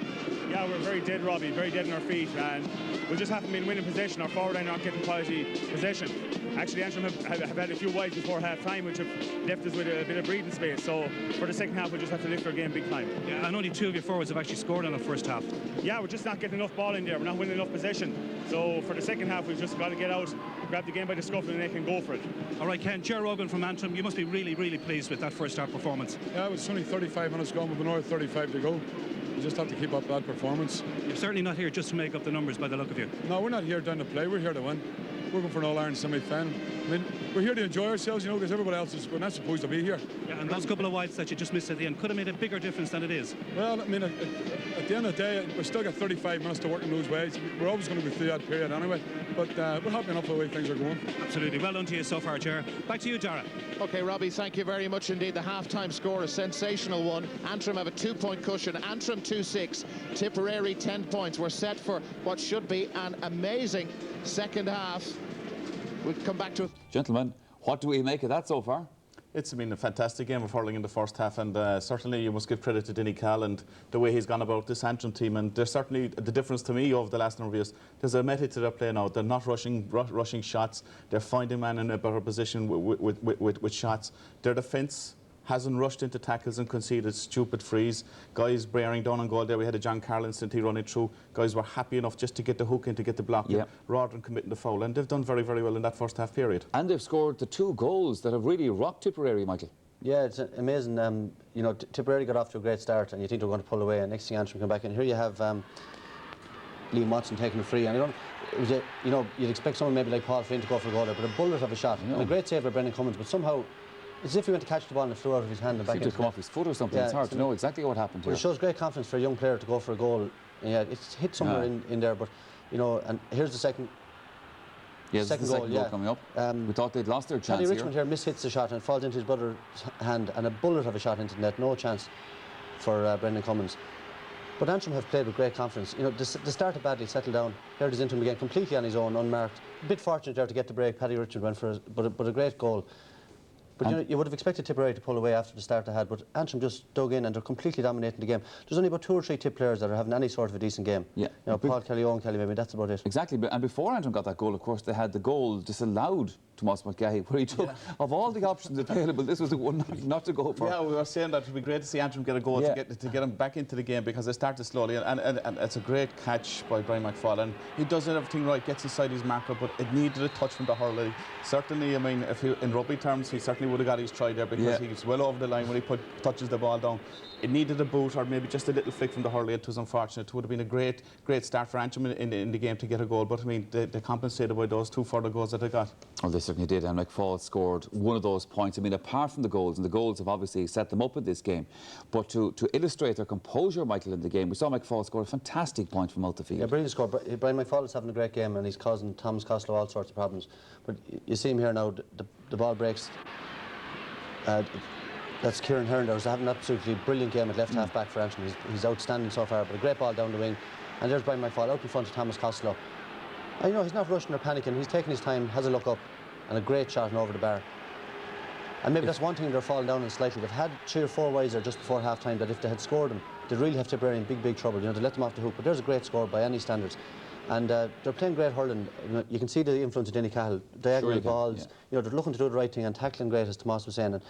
Yeah, we're very dead, Robbie, very dead on our feet, and we just haven't been winning possession. Our forward line not getting quality possession. Actually, Antrim have had a few wides before half-time, which have left us with a bit of breathing space. So for the second half, we'll just have to lift our game big time. Yeah, and only 2 of your forwards have actually scored in the first half. Yeah, we're just not getting enough ball in there. We're not winning enough possession. So for the second half, we've just got to get out, grab the game by the scruff of the neck and go for it. All right, Ken, Ger Rogan from Antrim, you must be really, really pleased with that first half performance. Yeah, it was only 35 minutes gone, we've another 35 to go. We just have to keep up that performance. You're certainly not here just to make up the numbers by the look of you. No, we're not here down to play, we're here to win. We're going for an All-Ireland semi-final. I mean, we're here to enjoy ourselves, you know, because everybody else we're not supposed to be here. Yeah, and those couple of wides that you just missed at the end could have made a bigger difference than it is. Well, I mean, at the end of the day, we've still got 35 minutes to work in those ways. We're always going to go through that period anyway, but we're happy enough with the way things are going. Absolutely. Well done to you so far, Ger. Back to you, Dara. OK, Robbie, thank you very much indeed. The half-time score, a sensational one. Antrim have a 2-point cushion. Antrim 2-6. Tipperary 10 points. We're set for what should be an amazing second half. We'll come back to it. Gentlemen, what do we make of that so far? It's been a fantastic game of hurling in the first half, and certainly you must give credit to Denny Cahill and the way he's gone about this Antrim team. And there's certainly the difference to me over the last number of years. There's a method to their play now. They're not rushing shots. They're finding man in a better position with shots. Their defence hasn't rushed into tackles and conceded stupid frees. Guys bearing down on goal there. We had a John Carroll instantly running through. Guys were happy enough just to get the hook in, to get the block in, rather than committing the foul. And they've done very, very well in that first half period. And they've scored the 2 goals that have really rocked Tipperary, Michael. Yeah, it's amazing. You know, Tipperary got off to a great start, and you think they're going to pull away. And next thing, Antrim come back, and here you have Liam Watson taking a free. And you know, you'd expect someone maybe like Paul Flynn to go for a goal there, but a bullet of a shot. And a great save by Brendan Cummins, but somehow, it's as if he went to catch the ball and it flew out of his hand and back into it come off his foot or something. Yeah, it's hard to know exactly what happened here. It shows great confidence for a young player to go for a goal. Yeah, it's hit somewhere in there, but you know, and here's the second. Yes, the second goal coming up. We thought they'd lost their chance. Richmond here mishits the shot and falls into his brother's hand, and a bullet of a shot into the net. No chance for Brendan Cummins. But Antrim have played with great confidence. You know, they started badly, settled down. Here it is into him again, completely on his own, unmarked. A bit fortunate there to get the break. Paddy Richard went for but a great goal. But you know, you would have expected Tipperary to pull away after the start they had, but Antrim just dug in and they're completely dominating the game. There's only about 2 or 3 Tip players that are having any sort of a decent game. Yeah. You know, Paul Kelly, Owen Kelly, maybe that's about it. Exactly, and before Antrim got that goal, of course, they had the goal disallowed to Moss McGahey, where he took, of all the options available, this was the one not to go for. Yeah, we were saying that it would be great to see Antrim get a goal to get him back into the game, because they started slowly, and it's a great catch by Brian McFall, and he does everything right, gets inside his marker, but it needed a touch from the hurler. Certainly, I mean, if in rugby terms, he certainly would have got his try there, because he's well over the line when he touches the ball down. It needed a boot or maybe just a little flick from the hurley. It was unfortunate. It would have been a great start for Antrim in the game to get a goal, but I mean, they compensated by those 2 further goals that they got. Oh, they certainly did, and McFall scored one of those points. I mean, apart from the goals, and the goals have obviously set them up in this game, but to illustrate their composure, Michael, in the game, we saw McFall score a fantastic point from out the field. Yeah, brilliant score. Brian McFall is having a great game, and he's causing Thomas Costello all sorts of problems. But you see him here now, the ball breaks. That's Kieran Hearn. They're having an absolutely brilliant game at left half back for Antrim. He's outstanding so far, but a great ball down the wing. And there's Brian McFall out in front of Thomas Costello. And you know, he's not rushing or panicking. He's taking his time, has a look up, and a great shot and over the bar. And maybe that's one thing they're falling down on slightly. They've had 3 or 4 wides there just before half time that if they had scored them, they'd really have Tipperary in big trouble. You know, they let them off the hook. But there's a great score by any standards. And they're playing great hurling. You can see the influence of Denny Cahill. Diagonal balls. You know, they're looking to do the right thing and tackling great, as Tomas was saying. And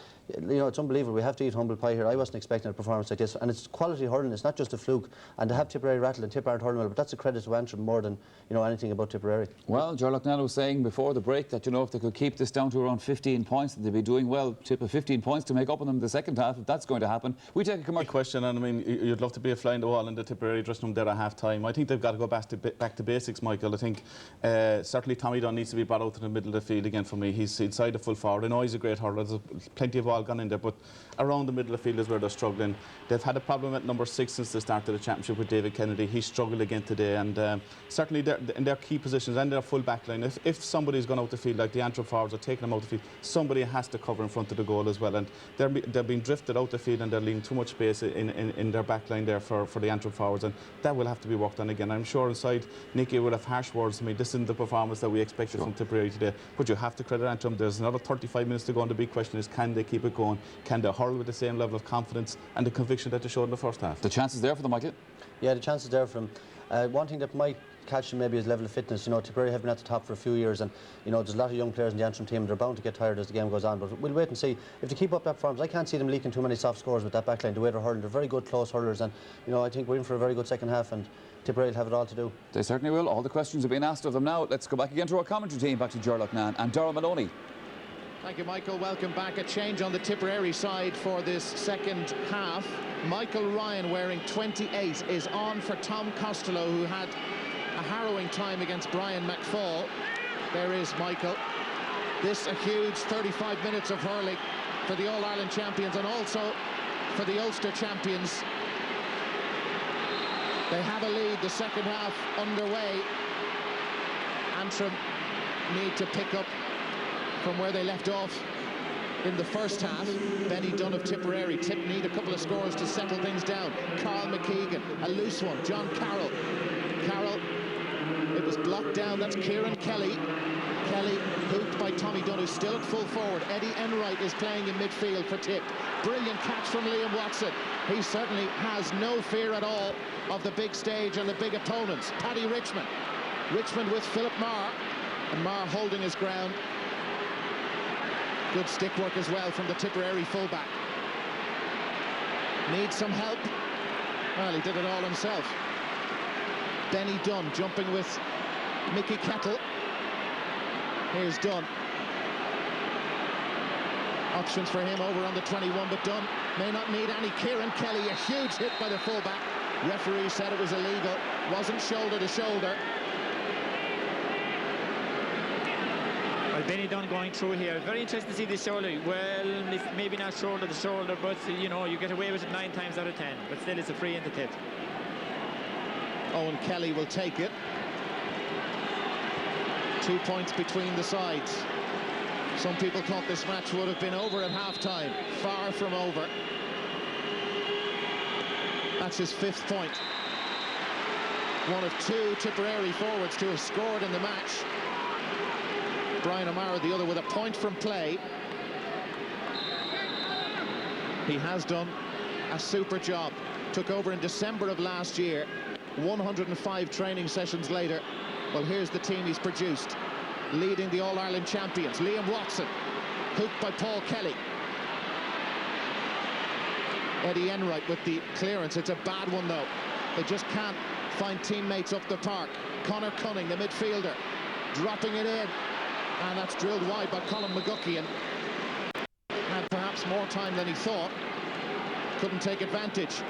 you know, it's unbelievable. We have to eat humble pie here. I wasn't expecting a performance like this. And it's quality hurling. It's not just a fluke. And to have Tipperary rattled and Tipperary hurling well, but that's a credit to Antrim more than anything about Tipperary. Well, Ger Loughnane was saying before the break that if they could keep this down to around 15 points, they'd be doing well. Tip of 15 points to make up on them in the second half. If that's going to happen, we take a commercial question. And I mean, you'd love to be a fly in the wall in the Tipperary dressing room there at half time. I think they've got to go back to basics, Michael. I think certainly Tommy Dunn needs to be brought out to the middle of the field again for me. He's inside the full forward. I know he's a great hurler. There's plenty of ball gone in there, but around the middle of the field is where they're struggling. They've had a problem at number 6 since the start of the championship with David Kennedy. He struggled again today, and certainly in their key positions and their full back line, if somebody's gone out the field, like the Antrim forwards are taking them out the field, somebody has to cover in front of the goal as well. And they're being drifted out the field, and they're leaving too much space in their back line there for the Antrim forwards, and that will have to be worked on again. I'm sure inside Nicky will have harsh words. I mean, this isn't the performance that we expected from Tipperary today, but you have to credit Antrim Antrim. There's another 35 minutes to go, and the big question is, can they keep it going? Can they hurl with the same level of confidence and the conviction that they showed in the first half? The chances there for them, Michael? Yeah, the chances there for them. One thing that might catch them maybe is level of fitness. You know, Tipperary have been at the top for a few years, and you know, there's a lot of young players in the Antrim team. They're bound to get tired as the game goes on, but we'll wait and see. If they keep up that form, I can't see them leaking too many soft scores with that backline, the way they're hurling. They're very good close hurlers, and you know, I think we're in for a very good second half, and Tipperary will have it all to do. They certainly will. All the questions are being asked of them now. Let's go back again to our commentary team, back to Gerlach Nan and Dara Maloney. Thank you, Michael. Welcome back. A change on the Tipperary side for this second half. Michael Ryan, wearing 28, is on for Tom Costello, who had a harrowing time against Brian McFall. There is Michael. This a huge 35 minutes of hurling for the All-Ireland champions and also for the Ulster champions. They have a lead, the second half underway. Antrim need to pick up from where they left off in the first half. Benny Dunn of Tipperary. Tip need a couple of scores to settle things down. Carl McKeegan, a loose one. John Carroll. Carroll, it was blocked down. That's Kieran Kelly. Kelly hooked by Tommy Dunn, who's still at full forward. Eddie Enright is playing in midfield for Tip. Brilliant catch from Liam Watson. He certainly has no fear at all of the big stage and the big opponents. Paddy Richmond. Richmond with Philip Marr. And Marr holding his ground. Good stick work as well from the Tipperary fullback. Needs some help. Well, he did it all himself. Benny Dunn jumping with Mickey Kettle. Here's Dunn. Options for him over on the 21, but Dunn may not need any. Kieran Kelly, a huge hit by the fullback. Referee said it was illegal. Wasn't shoulder to shoulder. Well, Benny Dunn going through here. Very interesting to see the shoulder. Well, it's maybe not shoulder to shoulder, but you know, you get away with it 9 times out of 10. But still, it's a free in the Tip. Owen Kelly will take it. 2 points between the sides. Some people thought this match would have been over at half-time. Far from over. That's his 5th point. One of 2 Tipperary forwards to have scored in the match. Brian O'Mara, the other, with a point from play. He has done a super job. Took over in December of last year. 105 training sessions later. Well, here's the team he's produced. Leading the All-Ireland champions. Liam Watson, hooked by Paul Kelly. Eddie Enright with the clearance. It's a bad one, though. They just can't find teammates up the park. Conor Cunning, the midfielder, dropping it in. And that's drilled wide by Colin McGuckian. Had perhaps more time than he thought. Couldn't take advantage.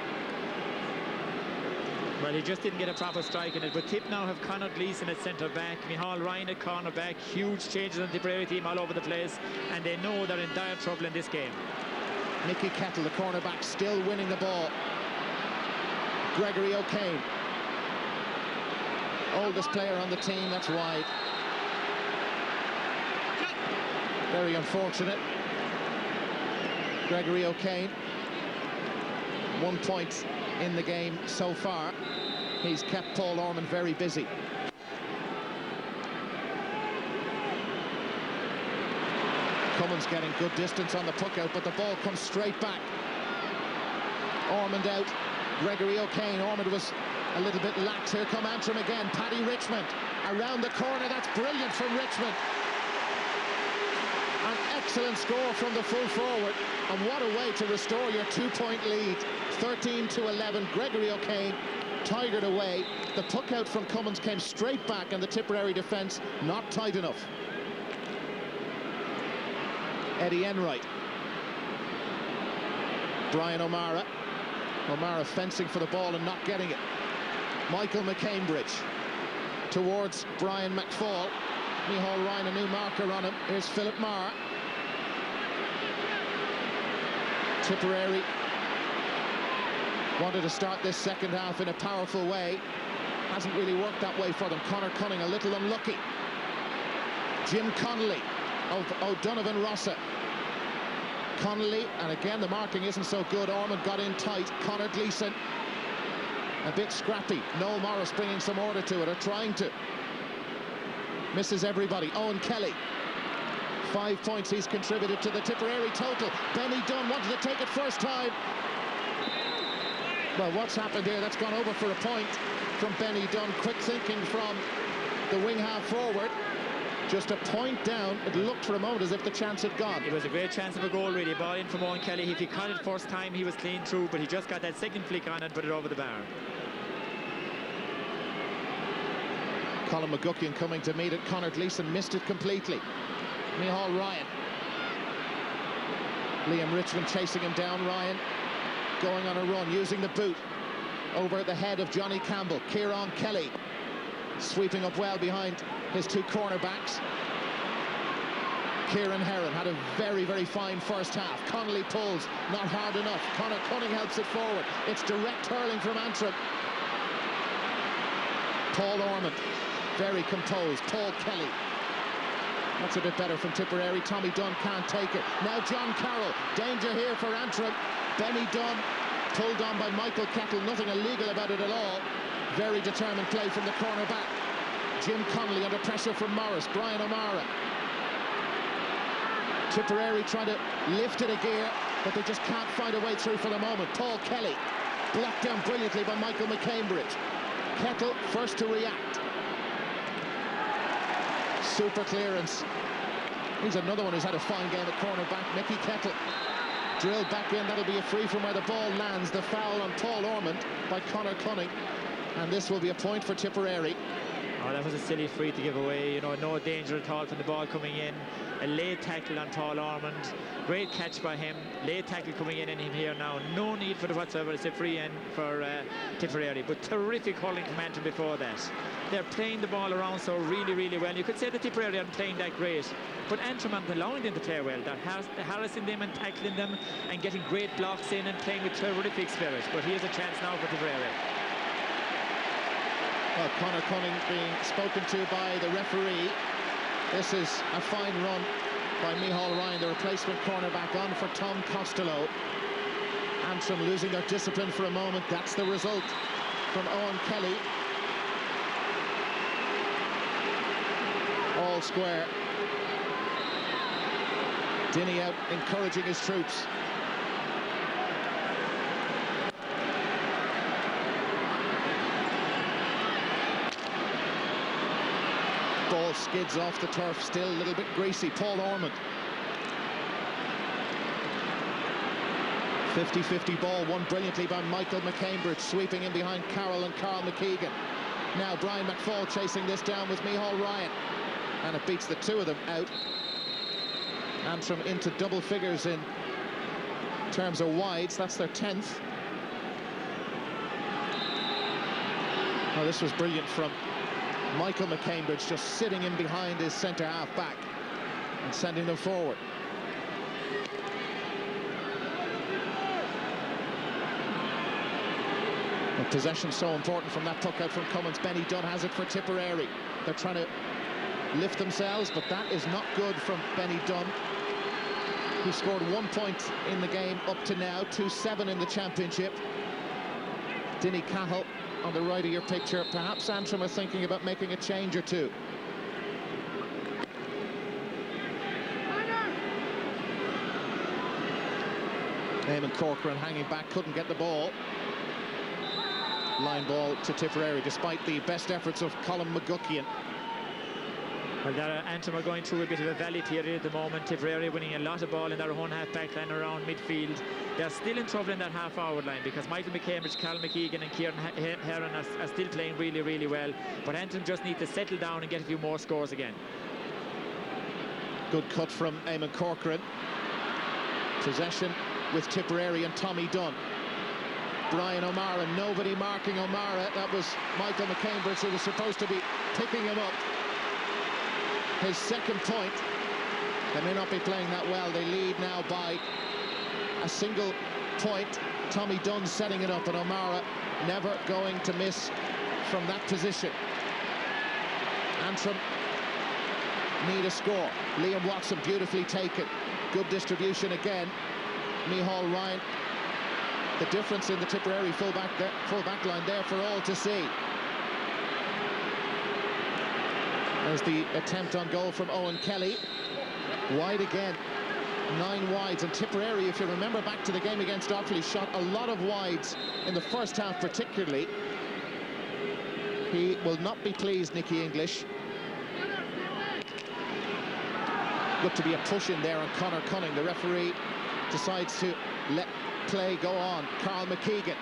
Well, he just didn't get a proper strike in it. But Tip now have Conor Gleeson at centre-back, Micheál Ryan at corner-back. Huge changes on the Tipperary team all over the place. And they know they're in dire trouble in this game. Mickey Kettle, the cornerback, still winning the ball. Gregory O'Kane. Oldest player on the team, that's wide. Very unfortunate. Gregory O'Kane, 1 point in the game so far. He's kept Paul Orman very busy. Cummins getting good distance on the puck out, but the ball comes straight back. Ormond out. Gregory O'Kane. Ormond was a little bit lax. Here come Antrim again. Paddy Richmond around the corner. That's brilliant from Richmond. An excellent score from the full forward, and what a way to restore your 2-point lead. 13-11. Gregory O'Kane tigered away. The puck out from Cummins came straight back, and the Tipperary defence not tight enough. Eddie Enright. Brian O'Mara. O'Mara fencing for the ball and not getting it. Michael McCambridge towards Brian McFall. Micheál Ryan, a new marker on him. Here's Philip Marr. Tipperary wanted to start this second half in a powerful way. Hasn't really worked that way for them. Conor Cunning a little unlucky. Jim Connolly of O'Donovan Rossa. Connolly, and again the marking isn't so good. Ormond got in tight. Conor Gleeson a bit scrappy. Noel Morris bringing some order to it, or trying to. Misses everybody. Owen Kelly. 5 points he's contributed to the Tipperary total. Benny Dunn wanted to take it first time. Well, what's happened here? That's gone over for a point from Benny Dunn. Quick thinking from the wing half forward. Just a point down. It looked for a moment as if the chance had gone. It was a great chance of a goal, really. Ball in from Owen Kelly. If he caught it first time, he was clean through, but he just got that second flick on and put it over the bar. Colin McGuckian coming to meet it. Conor Gleeson missed it completely. Micheál Ryan. Liam Richmond chasing him down. Ryan going on a run, using the boot over the head of Johnny Campbell. Kieran Kelly sweeping up well behind his two cornerbacks. Kieran Herron had a very, very fine first half. Connolly pulls, not hard enough. Conor Cunning helps it forward. It's direct hurling from Antrim. Paul Ormond, very composed. Paul Kelly. That's a bit better from Tipperary. Tommy Dunn can't take it. Now John Carroll. Danger here for Antrim. Benny Dunn pulled on by Michael Kettle. Nothing illegal about it at all. Very determined play from the cornerback. Jim Connolly under pressure from Morris. Brian O'Mara. Tipperary trying to lift it a gear, but they just can't find a way through for the moment. Paul Kelly blocked down brilliantly by Michael McCambridge. Kettle first to react. Super clearance. He's another one who's had a fine game at cornerback. Mickey Kettle drilled back in. That'll be a free from where the ball lands. The foul on Paul Ormond by Conor Cunning, and this will be a point for Tipperary. Oh, that was a silly free to give away. You know, no danger at all from the ball coming in. A late tackle on Paul Ormond. Great catch by him. Late tackle coming in and him here now. No need for the whatsoever. It's a free in for Tipperary. But terrific hurling from Antrim before that. They're playing the ball around so really, really well. You could say that Tipperary aren't playing that great, but Antrim aren't allowing them to play well. They're harassing them and tackling them and getting great blocks in and playing with terrific spirit. But here's a chance now for Tipperary. Well, Conor Cunning being spoken to by the referee. This is a fine run by Micheál Ryan, the replacement cornerback, on for Tom Costello. Antrim losing their discipline for a moment. That's the result from Owen Kelly. All square. Dinny out encouraging his troops. Ball skids off the turf, still a little bit greasy. Paul Ormond. 50-50 ball, won brilliantly by Michael McCambridge, sweeping in behind Carroll and Carl McKeegan. Now Brian McFall chasing this down with Micheál Ryan, and it beats the two of them out. Antrim into double figures in terms of wides. That's their 10th. Oh, this was brilliant from Michael McCambridge, just sitting in behind his centre half back and sending them forward. The possession so important from that puck out from Cummins. Benny Dunn has it for Tipperary. They're trying to lift themselves, but that is not good from Benny Dunn, who scored 1 point in the game up to now, 2-7 in the championship. Dinny Cahill on the right of your picture. Perhaps Antrim are thinking about making a change or two. Eamon Corcoran hanging back, couldn't get the ball. Line ball to Tipperary, despite the best efforts of Colin McGuckian. Well, Antrim are going through a bit of a valley period at the moment. Tipperary winning a lot of ball in their own half-back line around midfield. They're still in trouble in that half-forward line because Michael McCambridge, Carl McKeegan and Kieran Herron are still playing really, really well. But Antrim just need to settle down and get a few more scores again. Good cut from Eamon Corcoran. Possession with Tipperary and Tommy Dunn. Brian O'Mara, nobody marking O'Mara. That was Michael McCambridge who was supposed to be picking him up. His second point. They may not be playing that well. They lead now by a single point. Tommy Dunn setting it up, and O'Mara never going to miss from that position. Antrim need a score. Liam Watson beautifully taken. Good distribution again. Micheál Ryan. The difference in the Tipperary full-back line there for all to see. There's the attempt on goal from Owen Kelly. Wide again. 9 wides, and Tipperary, if you remember back to the game against Offaly, shot a lot of wides in the first half particularly. He will not be pleased, Nicky English. Looked to be a push in there on Conor Cunning. The referee decides to let play go on. Carl McKeegan.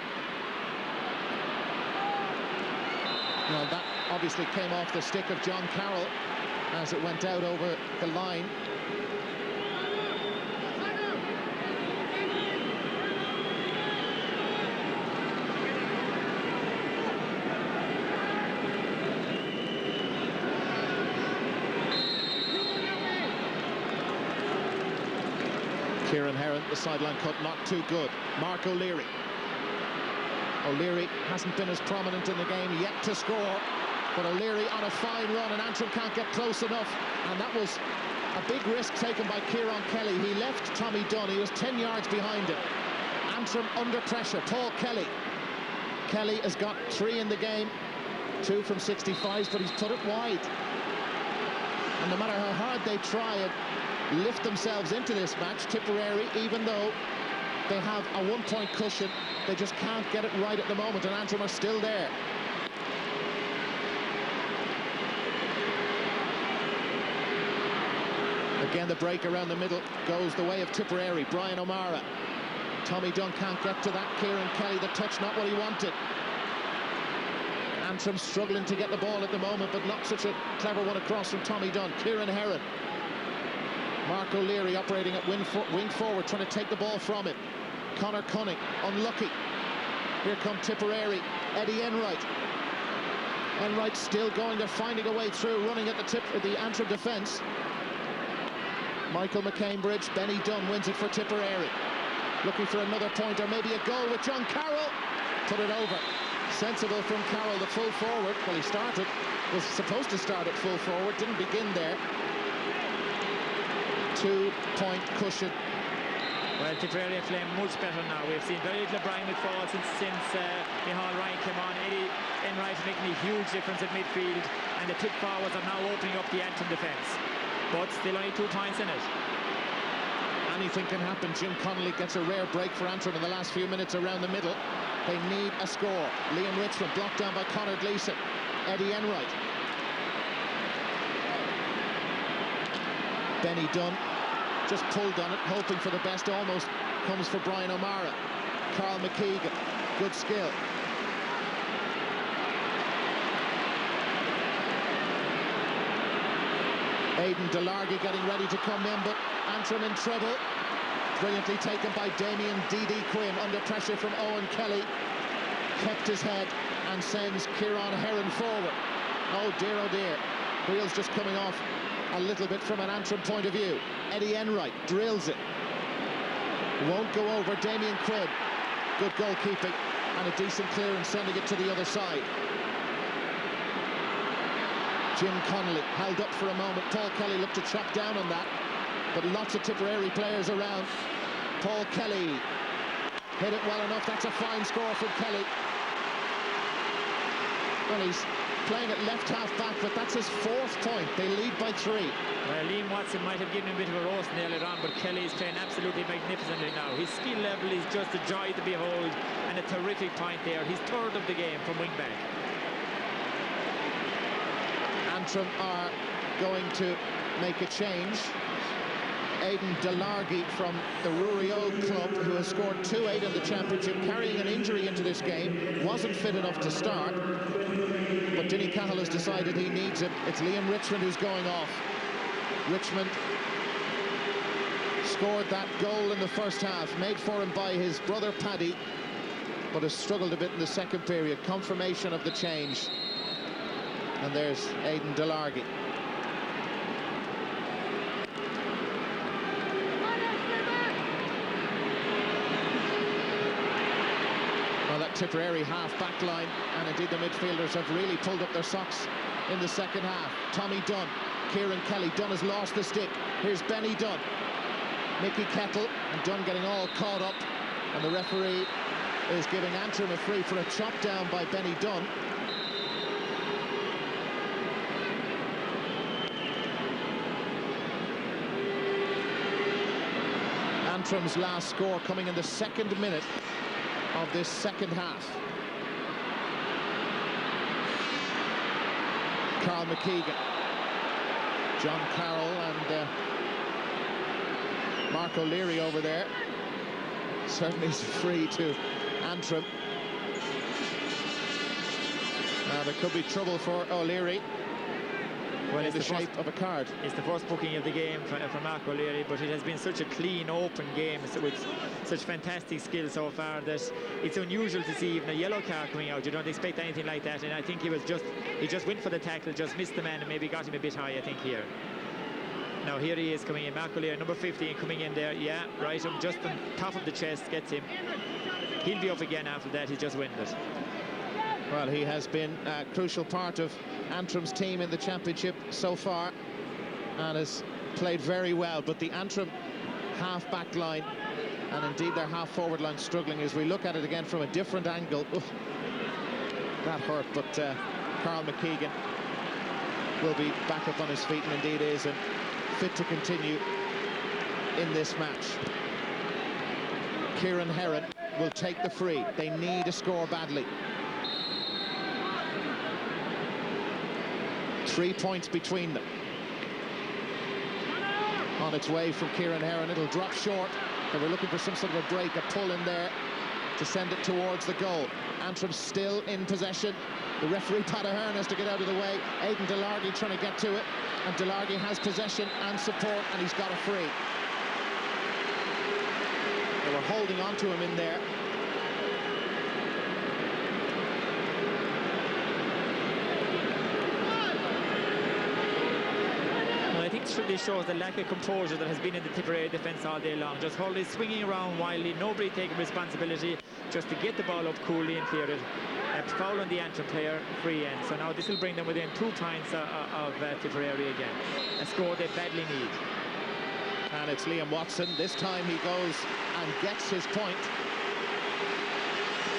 Now that obviously came off the stick of John Carroll as it went out over the line. Kieran Heron, the sideline cut, not too good. Mark O'Leary. O'Leary hasn't been as prominent in the game yet to score, but O'Leary on a fine run, and Antrim can't get close enough. And that was a big risk taken by Kieran Kelly. He left Tommy Dunn. He was 10 yards behind him. Antrim under pressure. Paul Kelly. Kelly has got 3 in the game, 2 from 65s, but he's put it wide. And no matter how hard they try and lift themselves into this match, Tipperary, even though they have a 1-point cushion, they just can't get it right at the moment, and Antrim are still there. Again, the break around the middle goes the way of Tipperary. Brian O'Mara. Tommy Dunn can't get to that. Kieran Kelly, the touch, not what he wanted. Antrim struggling to get the ball at the moment, but not such a clever one across from Tommy Dunn. Kieran Heron. Mark O'Leary operating at wing forward, trying to take the ball from him. Conor Cunning, unlucky. Here come Tipperary. Eddie Enright. Enright still going, they're finding a way through, running at the Antrim defence. Michael McCambridge, Benny Dunn wins it for Tipperary. Looking for another point or maybe a goal with John Carroll. Put it over. Sensible from Carroll, the full forward. Well, he was supposed to start at full forward, didn't begin there. 2-point cushion. Well, Tipperary are playing much better now. We've seen very little Brian McFall since Micheál Ryan came on. Eddie Enright making a huge difference at midfield, and the tip forwards are now opening up the Antrim defence. But still only 2 points in it. Anything can happen. Jim Connolly gets a rare break for Antrim in the last few minutes around the middle. They need a score. Liam Richmond blocked down by Conor Gleeson. Eddie Enright. Benny Dunn just pulled on it, hoping for the best, almost comes for Brian O'Mara. Carl McKeegan, good skill. Aidan Delargy getting ready to come in, but Antrim in trouble. Brilliantly taken by Damien D.D. Quinn, under pressure from Owen Kelly. Kept his head and sends Kieran Heron forward. Oh dear, wheels just coming off a little bit from an Antrim point of view. Eddie Enright drills it. Won't go over. Damien Quinn. Good goalkeeping and a decent clearance, sending it to the other side. Jim Connolly held up for a moment. Paul Kelly looked to chop down on that, but lots of Tipperary players around. Paul Kelly hit it well enough. That's a fine score from Kelly. Well, he's playing at left half back, but that's his 4th point. They lead by 3. Well, Liam Watson might have given him a bit of a roast earlier on, but Kelly is playing absolutely magnificently now. His skill level is just a joy to behold, and a terrific point there. He's 3rd of the game from wing back. Antrim are going to make a change. Aidan Delargy from the Ruriol club, who has scored 2-8 in the championship, carrying an injury into this game, wasn't fit enough to start, but Dinny Cahill has decided he needs it. It's Liam Richmond who's going off. Richmond scored that goal in the first half, made for him by his brother Paddy, but has struggled a bit in the second period. Confirmation of the change. And there's Aidan Delargy. Well, that Tipperary half-back line, and indeed the midfielders, have really pulled up their socks in the second half. Tommy Dunn, Kieran Kelly. Dunn has lost the stick. Here's Benny Dunn. Mickey Kettle, and Dunn getting all caught up. And the referee is giving Antrim a free for a chop down by Benny Dunn. Antrim's last score coming in the 2nd minute of this 2nd half. Carl McKeegan, John Carroll and Mark O'Leary over there. Certainly is free to Antrim. Now there could be trouble for O'Leary. Well, in the shape of a card. It's the first booking of the game for Mark O'Leary, but it has been such a clean, open game with such fantastic skill so far that it's unusual to see even a yellow card coming out. You don't expect anything like that, and I think he just went for the tackle, just missed the man, and maybe got him a bit high, I think, here. Now here he is coming in, Mark O'Leary, number 15, coming in there. Yeah, right, just on top of the chest, gets him. He'll be up again after that, he just wins it. Well, he has been a crucial part of Antrim's team in the championship so far and has played very well, but the Antrim half-back line and indeed their half-forward line struggling. As we look at it again from a different angle, that hurt, but Carl McKeegan will be back up on his feet, and indeed is, and fit to continue in this match. Kieran Heron will take the free. They need a score badly. 3 points between them. On its way from Kieran Heron, it'll drop short. They were looking for some sort of a break, a pull in there to send it towards the goal. Antrim still in possession. The referee, Pat Ahern, has to get out of the way. Aidan Delargy trying to get to it, and Delargy has possession and support, and he's got a free. They were holding on to him in there. I think it really shows the lack of composure that has been in the Tipperary defence all day long. Just Hurley swinging around wildly, nobody taking responsibility just to get the ball up coolly and clear it. A foul on the Antrim player, free end. So now this will bring them within 2 points of Tipperary again. A score they badly need. And it's Liam Watson. This time he goes and gets his point.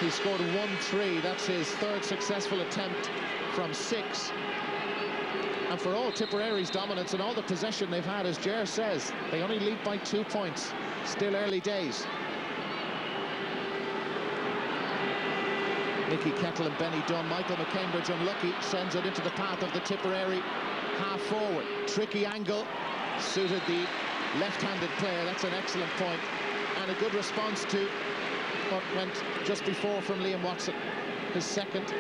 He scored 1-3. That's his 3rd successful attempt from 6. And for all Tipperary's dominance and all the possession they've had, as Ger says, they only lead by 2 points. Still early days. Nicky Kettle and Benny Dunn. Michael McCambridge, unlucky, sends it into the path of the Tipperary half forward. Tricky angle, suited the left-handed player. That's an excellent point. And a good response to what went just before from Liam Watson, his 2nd.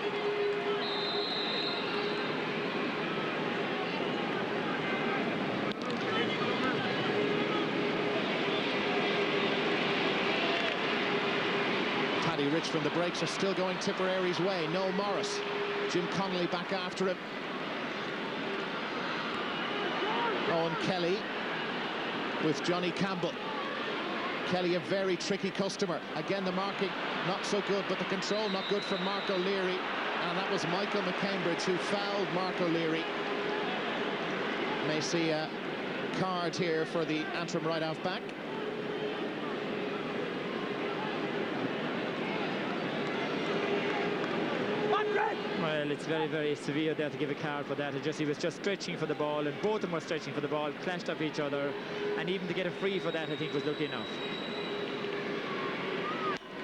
Richmond, the breaks are still going Tipperary's way. Noel Morris, Jim Connolly back after him. Owen Kelly with Johnny Campbell. Kelly, a very tricky customer. Again, the marking not so good, but the control not good from Mark O'Leary. And that was Michael McCambridge who fouled Mark O'Leary. May see a card here for the Antrim right half back. Well, it's very, very severe there to give a card for that. He was just stretching for the ball, and both of them were stretching for the ball, clashed off each other, and even to get a free for that, I think, was lucky enough.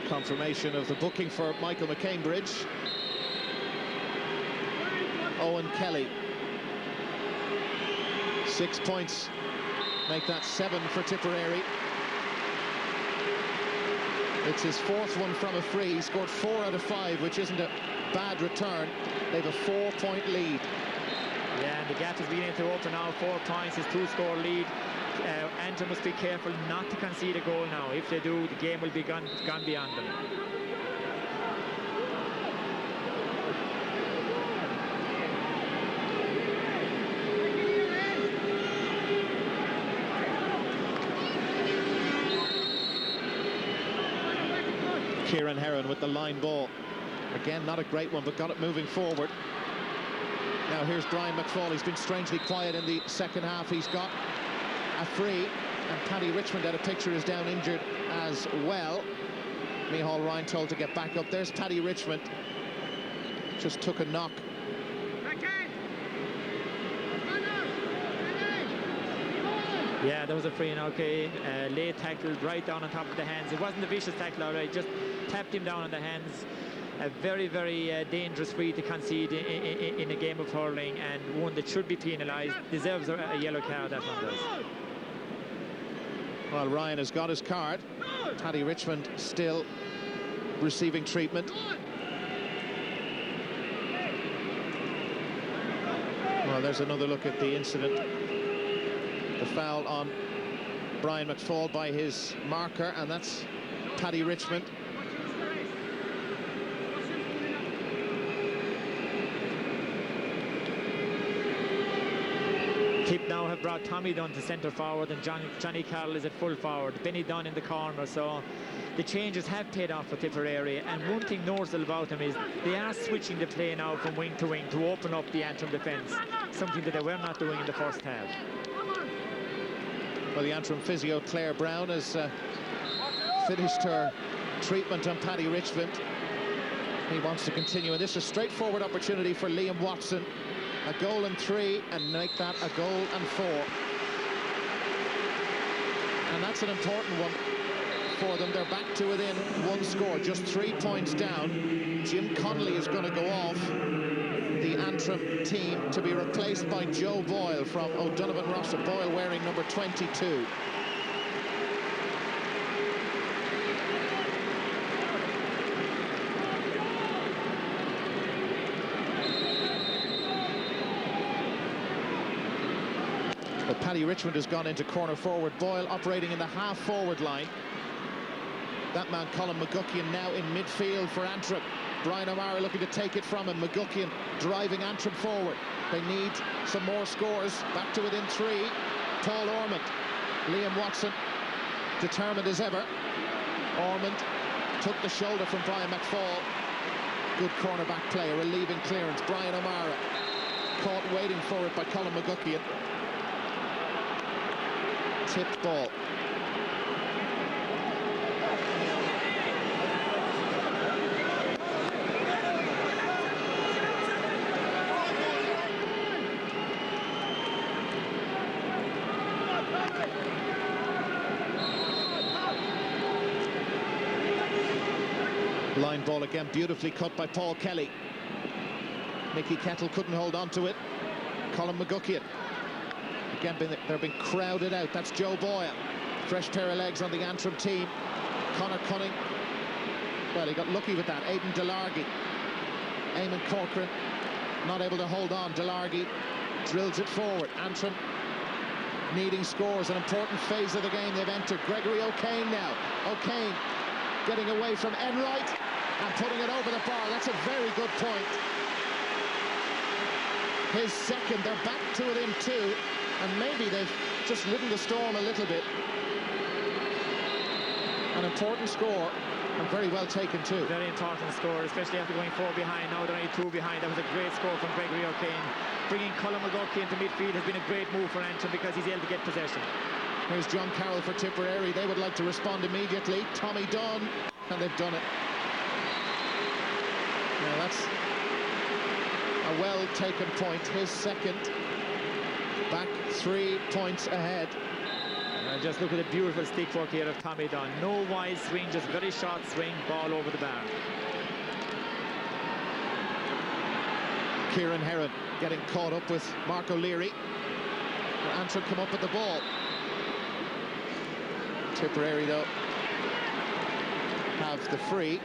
Confirmation of the booking for Michael McCambridge. Owen Kelly. 6 points. Make that 7 for Tipperary. It's his 4th one from a free. He scored 4 out of 5, which isn't a bad return. They have a 4-point lead. Yeah, and the gap is beginning to open now. 4 points, his 2-score lead. Antrim must be careful not to concede a goal now. If they do, the game will be gone beyond them. Kieran Heron with the line ball. Again, not a great one, but got it moving forward. Now here's Brian McFall. He's been strangely quiet in the 2nd half. He's got a free, and Paddy Richmond out of picture is down injured as well. Micheál Ryan told to get back up. There's Paddy Richmond. Just took a knock. Yeah, there was a free and okay. Late tackle right down on top of the hands. It wasn't a vicious tackle, all right, just tapped him down on the hands. A very, very dangerous free to concede in a game of hurling, and one that should be penalised. Deserves a yellow card, that one does. Well, Ryan has got his card. Paddy Richmond still receiving treatment. Well, there's another look at the incident. The foul on Brian McFall by his marker, and that's Paddy Richmond. Tip now have brought Tommy Dunn to centre forward, and Johnny Carroll is at full forward. Benny Dunn in the corner, so the changes have paid off for Tipperary. And one thing noticeable about them is they are switching the play now from wing to wing to open up the Antrim defence, something that they were not doing in the first half. Well, the Antrim physio Claire Brown has finished her treatment on Paddy Richmond. He wants to continue, and this is a straightforward opportunity for Liam Watson. A goal and 3, and make that a goal and 4. And that's an important one for them. They're back to within 1 score, just 3 points down. Jim Connolly is going to go off the Antrim team to be replaced by Joe Boyle from O'Donovan Rossa. Boyle wearing number 22. But Paddy Richmond has gone into corner forward. Boyle operating in the half-forward line. That man, Colin McGuckian, now in midfield for Antrim. Brian O'Mara looking to take it from him. McGuckian driving Antrim forward. They need some more scores. Back to within 3. Paul Ormond. Liam Watson, determined as ever. Ormond took the shoulder from Brian McFall. Good cornerback play, a relieving clearance. Brian O'Mara caught waiting for it by Colin McGuckian. Tipped ball. Line ball again, beautifully cut by Paul Kelly. Mickey Kettle couldn't hold on to it. Colin McGuckian. Again, they're being crowded out. That's Joe Boyle. Fresh pair of legs on the Antrim team. Conor Cunning. Well, he got lucky with that. Aidan Delargy. Eamon Corcoran not able to hold on. Delargy drills it forward. Antrim needing scores. An important phase of the game they've entered. Gregory O'Kane now. O'Kane getting away from Enright and putting it over the bar. That's a very good point. His second. They're back to it in 2. And maybe they've just ridden the storm a little bit. An important score, and very well taken too. Very important score, especially after going 4 behind. Now they're only 2 behind. That was a great score from Gregory O'Kane. Bringing Colin McGuckian into midfield has been a great move for Antrim because he's able to get possession. Here's John Carroll for Tipperary. They would like to respond immediately. Tommy Dunn, and they've done it. Now that's a well-taken point. His second. Back 3 points ahead. And just look at the beautiful stick work here of Tommy Dunn. No wide swing, just very short swing, ball over the bar. Kieran Heron getting caught up with Mark O'Leary. Antrim come up with the ball. Tipperary, though, have the free.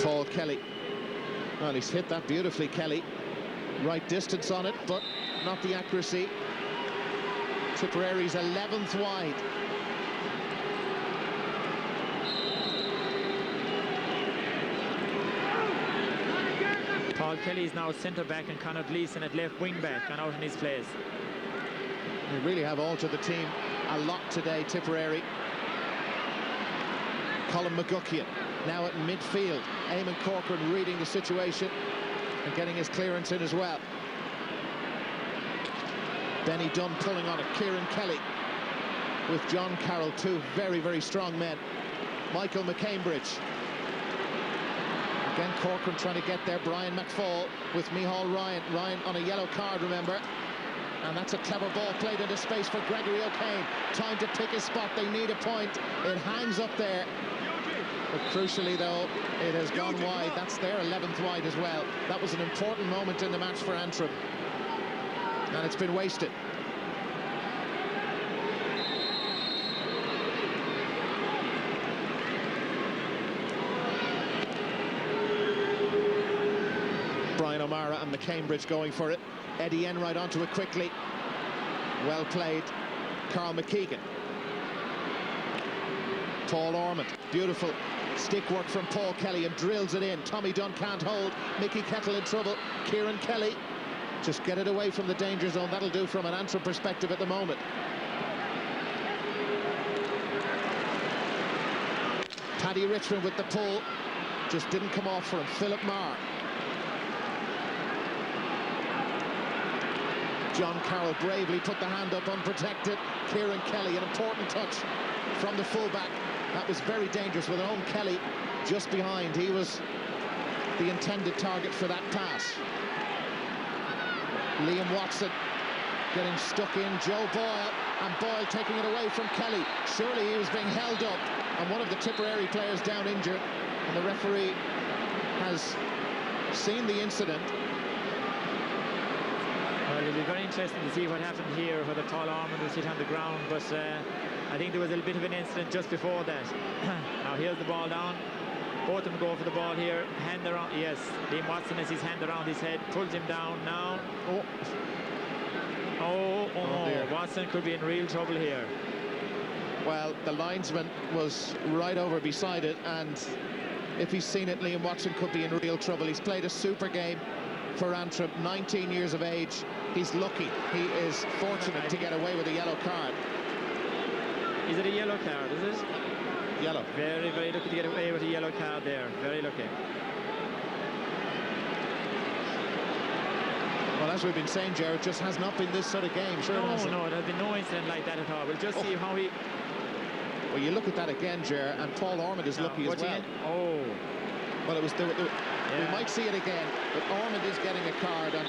Paul Kelly. Well, he's hit that beautifully, Kelly. Right distance on it, but not the accuracy. Tipperary's 11th wide. Paul Kelly is now centre back and Conor Gleeson at left wing back and out in his place. They really have altered the team a lot today, Tipperary. Colin McGuckian now at midfield. Eamon Corcoran reading the situation and getting his clearance in as well. Benny Dunn pulling on it. Kieran Kelly with John Carroll, two very, very strong men. Michael McCambridge. Again, Corcoran trying to get there. Brian McFall with Micheál Ryan. Ryan on a yellow card, remember. And that's a clever ball played into space for Gregory O'Kane. Time to pick his spot. They need a point. It hangs up there. But crucially, though, it has gone wide. That's their 11th wide as well. That was an important moment in the match for Antrim. And it's been wasted. Brian O'Mara and McCambridge going for it. Eddie Enright onto it quickly. Well played. Carl McKeegan. Paul Ormond. Beautiful stick work from Paul Kelly, and drills it in. Tommy Dunn can't hold. Mickey Kettle in trouble. Kieran Kelly. Just get it away from the danger zone. That'll do from an Antrim perspective at the moment. Paddy Richmond with the pull. Just didn't come off for him. Philip Marr. John Carroll bravely put the hand up unprotected. Kieran Kelly, an important touch from the fullback. That was very dangerous with Owen Kelly just behind. He was the intended target for that pass. Liam Watson getting stuck in. Joe Boyle, and Boyle taking it away from Kelly. Surely he was being held up, and one of the Tipperary players down injured, and the referee has seen the incident. Well, it'll be very interesting to see what happened here, whether Paul Ormond was hit on the ground, but I think there was a bit of an incident just before that. Now here's the ball down. Both of them go for the ball here. Hand around, yes. Liam Watson has his hand around his head, pulls him down now. Oh, Watson could be in real trouble here. Well, the linesman was right over beside it, and if he's seen it, Liam Watson could be in real trouble. He's played a super game for Antrim, 19 years of age. He's lucky. He is fortunate to get away with a yellow card. Is it a yellow card, is it? Yellow. Very, very lucky to get away with a yellow card there. Very lucky. Well, as we've been saying, Jared, just has not been this sort of game. Sure, no, there's been no incident like that at all. We'll just see how he... Well, you look at that again, Jared, and Paul Ormond is lucky as well. Well, it was... We might see it again, but Ormond is getting a card, and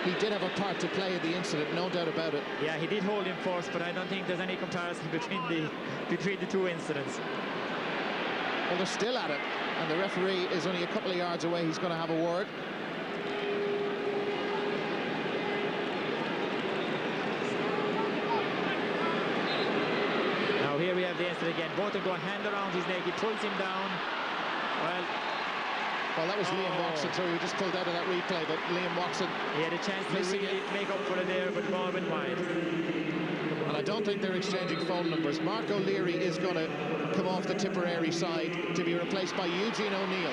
he did have a part to play in the incident, no doubt about it. Yeah, he did hold him first, but I don't think there's any comparison between the two incidents. Well, they're still at it, and the referee is only a couple of yards away. He's going to have a word. Now here we have the incident again. Both of them go hand around his neck. He pulls him down. Well, that was Liam Watson, so he just pulled out of that replay, but Liam Watson... He had a chance to really make up for it there, but the ball went wide. And I don't think they're exchanging phone numbers. Mark O'Leary is going to come off the Tipperary side to be replaced by Eugene O'Neill.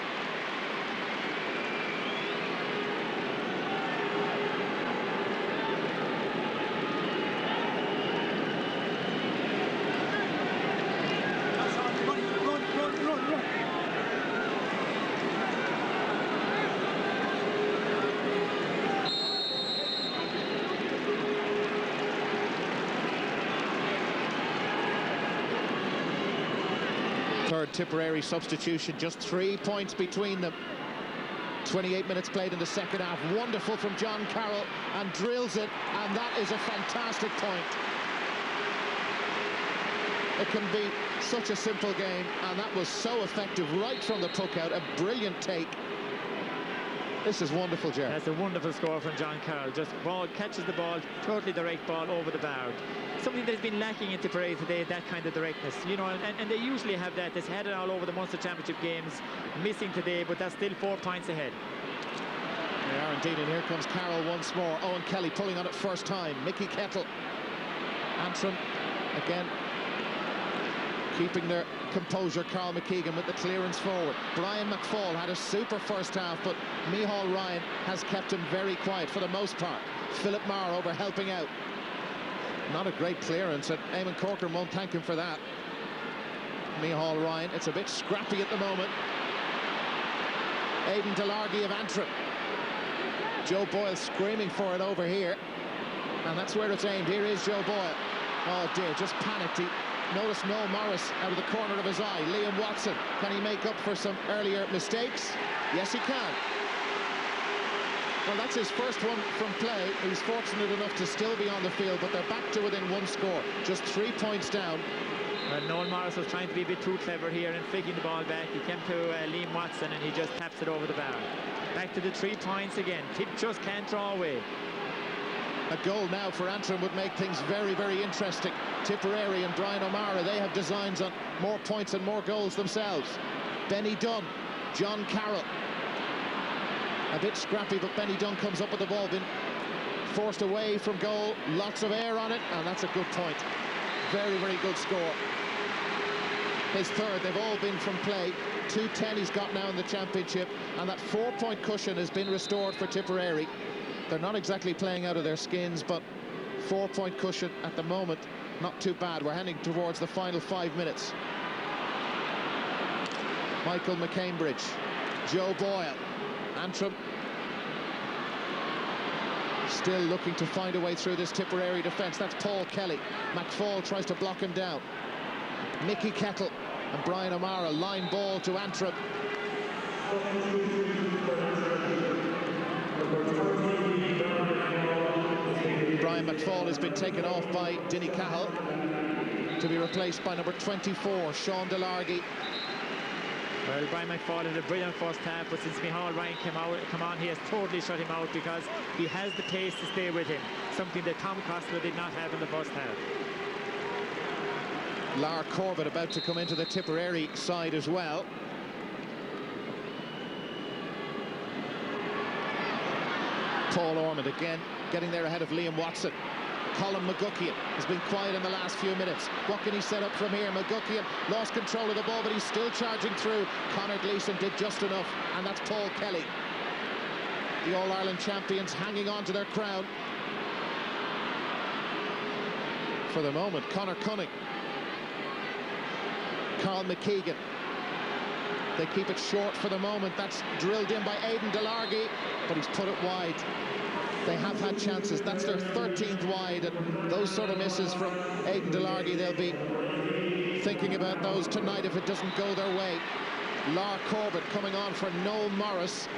Third Tipperary substitution, just 3 points between them. 28 minutes played in the second half. Wonderful from John Carroll, and drills it, and that is a fantastic point. It can be such a simple game, and that was so effective right from the puck out. A brilliant take. This is wonderful, Jerry. That's a wonderful score from John Carroll. Just ball, catches the ball, totally direct ball over the bar. Something that's been lacking in Tipperary today, that kind of directness, you know, and they usually have that. They've had it all over the Munster Championship games, missing today, but that's still 4 points ahead. They are indeed, and here comes Carroll once more. Owen Kelly pulling on it first time. Mickey Kettle. Antrim again keeping their composure. Carl McKeegan with the clearance forward. Brian McFall had a super first half, but Micheál Ryan has kept him very quiet for the most part. Philip Marr over helping out. Not a great clearance, and Eamon Corcoran won't thank him for that. Micheál Ryan, it's a bit scrappy at the moment. Aidan Delargy of Antrim. Joe Boyle screaming for it over here, and that's where it's aimed. Here is Joe Boyle. Oh dear, just panicked. He noticed Noel Morris out of the corner of his eye. Liam Watson, can he make up for some earlier mistakes? Yes, he can. Well, that's his first one from play. He's fortunate enough to still be on the field, but they're back to within one score, just 3 points down. Well, Noel Morris was trying to be a bit too clever here and flicking the ball back. He came to Liam Watson and he just taps it over the bar. Back to the 3 points again. Tip just can't draw away. A goal now for Antrim would make things very, very interesting. Tipperary and Brian O'Mara, they have designs on more points and more goals themselves. Benny Dunn, John Carroll. A bit scrappy, but Benny Dunn comes up with the ball, been forced away from goal. Lots of air on it, and that's a good point. Very, very good score. His third, they've all been from play. 210 he's got now in the championship, and that 4-point cushion has been restored for Tipperary. They're not exactly playing out of their skins, but 4-point cushion at the moment, not too bad. We're heading towards the final 5 minutes. Michael McCambridge, Joe Boyle, Antrim still looking to find a way through this Tipperary defence. That's Paul Kelly. McFall tries to block him down. Mickey Kettle and Brian O'Mara, line ball to Antrim. Brian McFall has been taken off by Dinny Cahill to be replaced by number 24, Sean Delargy. Well, Brian McFall had a brilliant first half, but since Micheál Ryan come on, he has totally shut him out because he has the pace to stay with him, something that Tom Costello did not have in the first half. Lar Corbett about to come into the Tipperary side as well. Paul Ormond again getting there ahead of Liam Watson. Colin McGuckian has been quiet in the last few minutes. What can he set up from here? McGuckian lost control of the ball, but he's still charging through. Conor Gleeson did just enough, and that's Paul Kelly. The All-Ireland champions hanging on to their crown. For the moment, Conor Cunning. Carl McKeegan. They keep it short for the moment. That's drilled in by Aidan Delargy, but he's put it wide. They have had chances. That's their 13th wide, and those sort of misses from Aidan Delargy, they'll be thinking about those tonight if it doesn't go their way. Lar Corbett coming on for Noel Morris.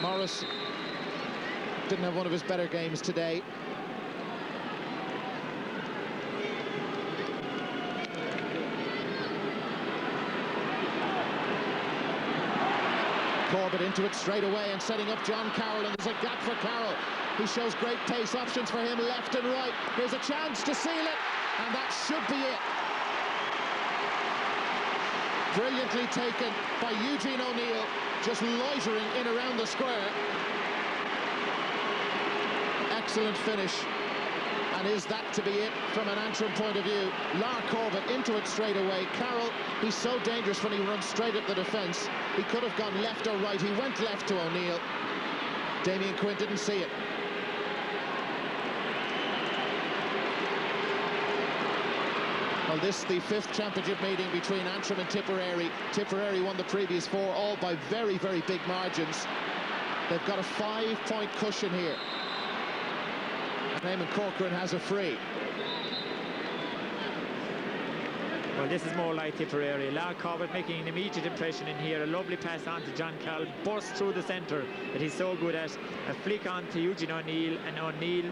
Morris didn't have one of his better games today. Corbett into it straight away and setting up John Carroll, and there's a gap for Carroll. He shows great pace, options for him left and right. Here's a chance to seal it, and that should be it. Brilliantly taken by Eugene O'Neill, just loitering in around the square. Excellent finish. And is that to be it from an Antrim point of view? Lar Corbett into it straight away. Carroll, he's so dangerous when he runs straight at the defence. He could have gone left or right. He went left to O'Neill. Damien Quinn didn't see it. Well, this is the 5th championship meeting between Antrim and Tipperary. Tipperary won the previous 4, all by very, very big margins. They've got a 5-point cushion here. Eamon Corcoran has a free. Well, this is more like Tipperary. Lar Corbett making an immediate impression in here. A lovely pass on to John Carroll, burst through the centre that he's so good at. A flick on to Eugene O'Neill, and O'Neill,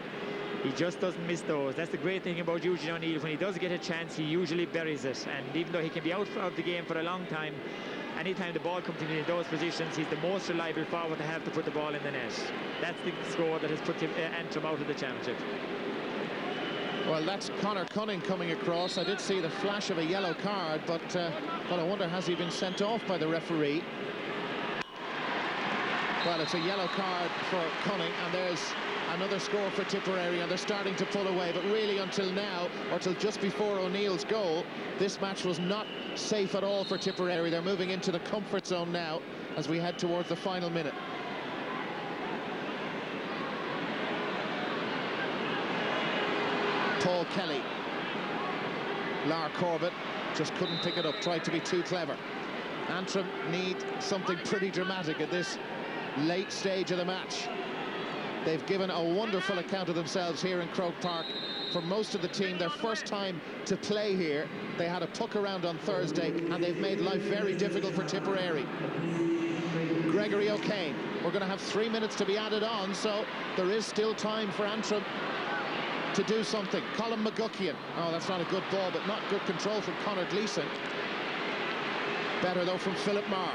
he just doesn't miss those. That's the great thing about Eugene O'Neill. When he does get a chance, he usually buries it. And even though he can be out of the game for a long time, anytime the ball comes in those positions, he's the most reliable forward to have to put the ball in the net. That's the score that has put Antrim out of the championship. Well, that's Conor Cunning coming across. I did see the flash of a yellow card, but well, I wonder, has he been sent off by the referee? Well, it's a yellow card for Cunning, and there's another score for Tipperary, and they're starting to pull away. But really, until now, or till just before O'Neill's goal, this match was not safe at all for Tipperary. They're moving into the comfort zone now as we head towards the final minute. Paul Kelly. Lar Corbett just couldn't pick it up, tried to be too clever. Antrim need something pretty dramatic at this late stage of the match. They've given a wonderful account of themselves here in Croke Park. For most of the team, their first time to play here. They had a puck around on Thursday, and they've made life very difficult for Tipperary. Gregory O'Kane. We're going to have 3 minutes to be added on, so there is still time for Antrim to do something. Colin McGuckian. Oh, that's not a good ball, but not good control from Conor Gleeson. Better, though, from Philip Marr.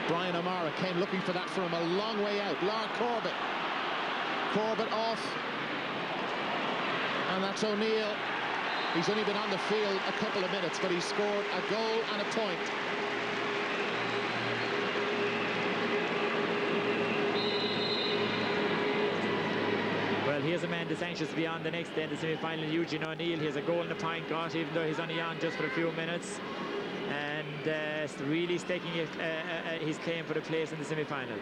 Brian O'Mara came looking for that from a long way out. Lar Corbett. Corbett off. And that's O'Neill. He's only been on the field a couple of minutes, but he's scored a goal and a point. Well, here's a man that's anxious to be on the next day in the semi-final, Eugene O'Neill. He has a goal and a point got, even though he's only on just for a few minutes. And really staking his claim for the place in the semi-final.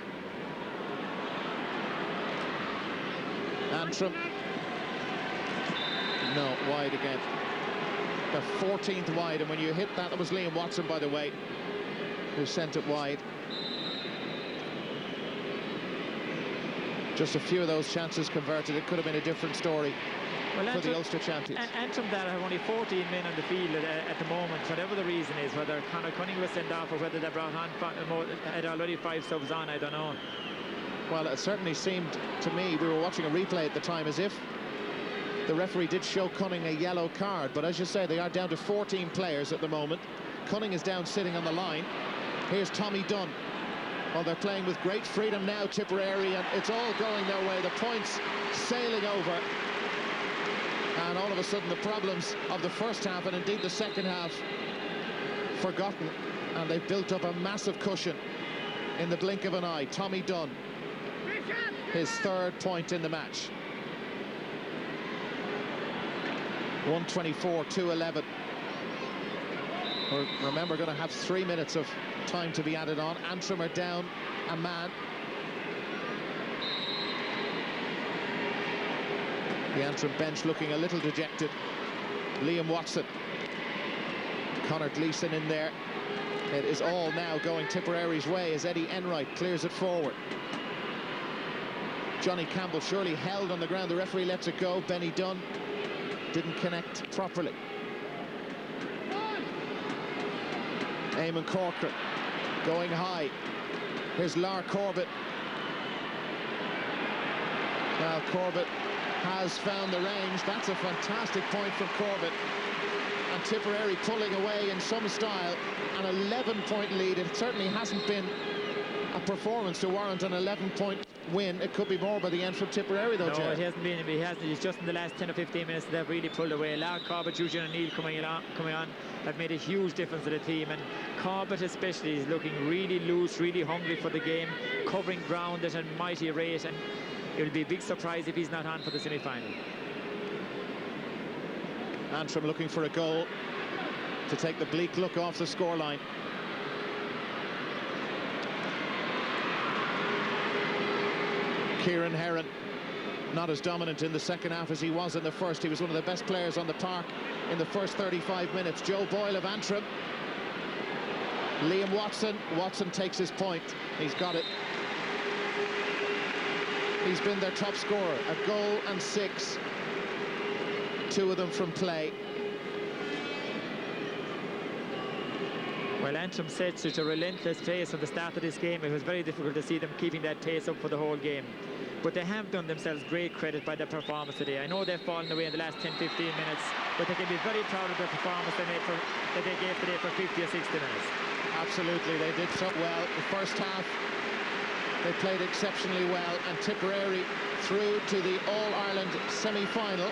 Antrim. No, wide again. The 14th wide, and when you hit that, that was Liam Watson, by the way, who sent it wide. Just a few of those chances converted. It could have been a different story for the Ulster champions. Antrim that have only 14 men on the field at the moment, whatever the reason is, whether Conor Cunningham was sent off or whether they brought on had already 5 subs on, I don't know. Well, it certainly seemed to me, we were watching a replay at the time, as if the referee did show Cunning a yellow card, but as you say, they are down to 14 players at the moment. Cunning is down sitting on the line. Here's Tommy Dunn. Well, they're playing with great freedom now, Tipperary, and it's all going their way. The points sailing over. And all of a sudden, the problems of the first half, and indeed the second half, forgotten. And they've built up a massive cushion in the blink of an eye. Tommy Dunn, his 3rd point in the match. 124-211. We're, remember, going to have 3 minutes of time to be added on. Antrim are down a man. The Antrim bench looking a little dejected. Liam Watson. Conor Gleeson in there. It is all now going Tipperary's way as Eddie Enright clears it forward. Johnny Campbell surely held on the ground. The referee lets it go. Benny Dunn didn't connect properly. Eamon Corcoran going high. Here's Lar Corbett. Well, Corbett has found the range. That's a fantastic point from Corbett. And Tipperary pulling away in some style. An 11-point lead. It certainly hasn't been a performance to warrant an 11-point win. It could be more by the end from Tipperary, though, No, Gerard. it hasn't been. It's just in the last 10 or 15 minutes that they've really pulled away. Lar Corbett, Eugene O'Neill coming on have made a huge difference to the team, and Corbett especially is looking really loose, really hungry for the game, covering ground at a mighty rate, and it will be a big surprise if he's not on for the semi-final. Antrim looking for a goal to take the bleak look off the scoreline. Kieran Heron not as dominant in the second half as he was in the first. He was one of the best players on the park in the first 35 minutes. Joe Boyle of Antrim. Liam Watson. Watson takes his point. He's got it. He's been their top scorer. A goal and 6. 2 of them from play. Well, Antrim set such a relentless pace at the start of this game. It was very difficult to see them keeping that pace up for the whole game. But they have done themselves great credit by their performance today. I know they've fallen away in the last 10-15 minutes, but they can be very proud of the performance that they gave today for 50 or 60 minutes. Absolutely, they did so well. The first half, they played exceptionally well, and Tipperary through to the All-Ireland semi-final.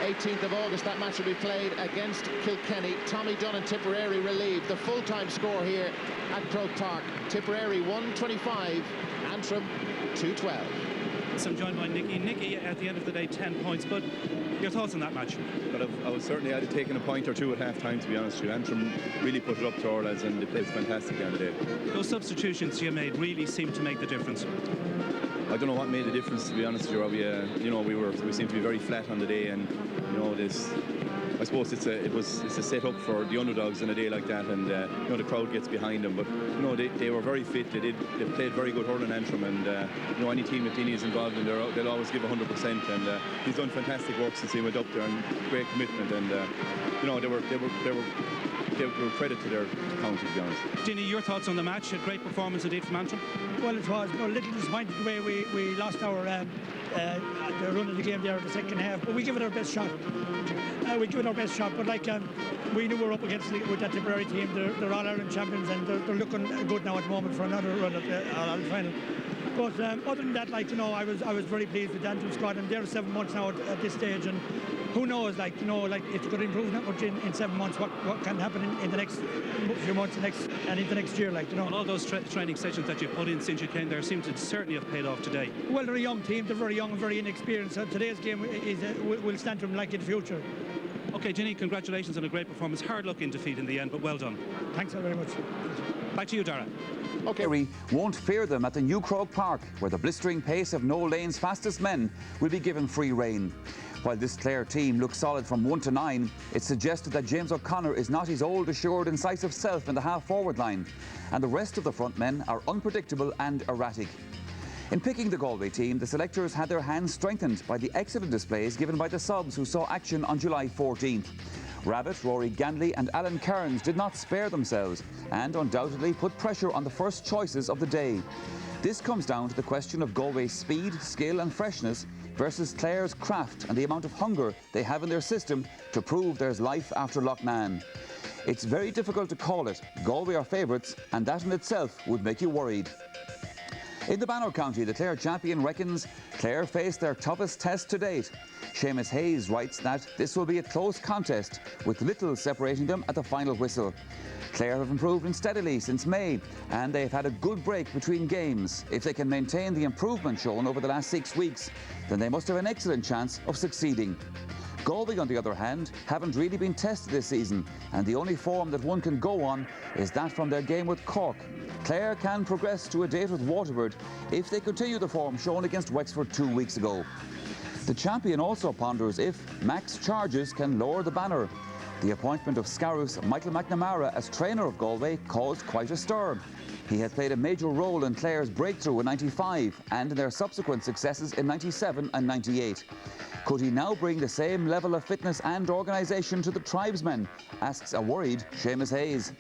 18th of August, that match will be played against Kilkenny. Tommy Dunn and Tipperary relieved. The full-time score here at Croke Park. Tipperary 125, Antrim 212. So I'm joined by Nicky. Nicky, at the end of the day, 10 points, but your thoughts on that match? But I was certainly I'd have taken a point or two at half-time, to be honest with you. Antrim really put it up to our lads, and they played fantastic the other day. Those substitutions you made really seem to make the difference. I don't know what made the difference, to be honest with you. You know, we seemed to be very flat on the day, and you know, I suppose it's a set up for the underdogs on a day like that, and you know, the crowd gets behind them. But you know, they were very fit. They played very good hurling, Antrim, and you know, any team that Dinny is involved in, they'll always give 100%. And he's done fantastic work since he went up there, and great commitment. And you know, they were credit to their county, to be honest. Dinny, your thoughts on the match? A great performance indeed from Antrim. Well, it was a little disappointed the way we lost our the run of the game there in the second half, but we give it our best shot. But like we knew we were up against with that Tipperary team. They're All-Ireland champions, and they're looking good now at the moment for another run at the All-Ireland final. But other than that, like, you know, I was very pleased with the Antrim squad, and they're 7 months now at this stage, and who knows, like, you know, like, if you could improve that much in 7 months, what can happen in the next few months and into next year, like, you know. Well, all those training sessions that you put in since you came there seem to certainly have paid off today. Well, they're a young team, they're very young and very inexperienced, so today's game will stand to them like in the future. Okay, Ginny, congratulations on a great performance. Hard luck in defeat in the end, but well done. Thanks very much. Back to you, Dara. Okay. Won't fear them at the New Croke Park, where the blistering pace of Noel Lane's fastest men will be given free rein. While this Clare team looks solid from 1 to 9, it's suggested that James O'Connor is not his old, assured, incisive self in the half-forward line, and the rest of the front men are unpredictable and erratic. In picking the Galway team, the selectors had their hands strengthened by the excellent displays given by the subs who saw action on July 14th. Rabbit, Rory Ganley and Alan Kearns did not spare themselves and undoubtedly put pressure on the first choices of the day. This comes down to the question of Galway's speed, skill and freshness versus Clare's craft and the amount of hunger they have in their system to prove there's life after Loughnane. It's very difficult to call it. Galway are favourites, and that in itself would make you worried. In the Bannock County, the Clare champion reckons Clare faced their toughest test to date. Seamus Hayes writes that this will be a close contest, with little separating them at the final whistle. Clare have improved steadily since May, and they've had a good break between games. If they can maintain the improvement shown over the last 6 weeks, then they must have an excellent chance of succeeding. Galway, on the other hand, haven't really been tested this season, and the only form that one can go on is that from their game with Cork. Clare can progress to a date with Waterford if they continue the form shown against Wexford 2 weeks ago. The champion also ponders if Max Charges can lower the banner. The appointment of Scarus Michael McNamara as trainer of Galway caused quite a stir. He had played a major role in Clare's breakthrough in '95 and in their subsequent successes in '97 and '98. Could he now bring the same level of fitness and organisation to the tribesmen? Asks a worried Seamus Hayes.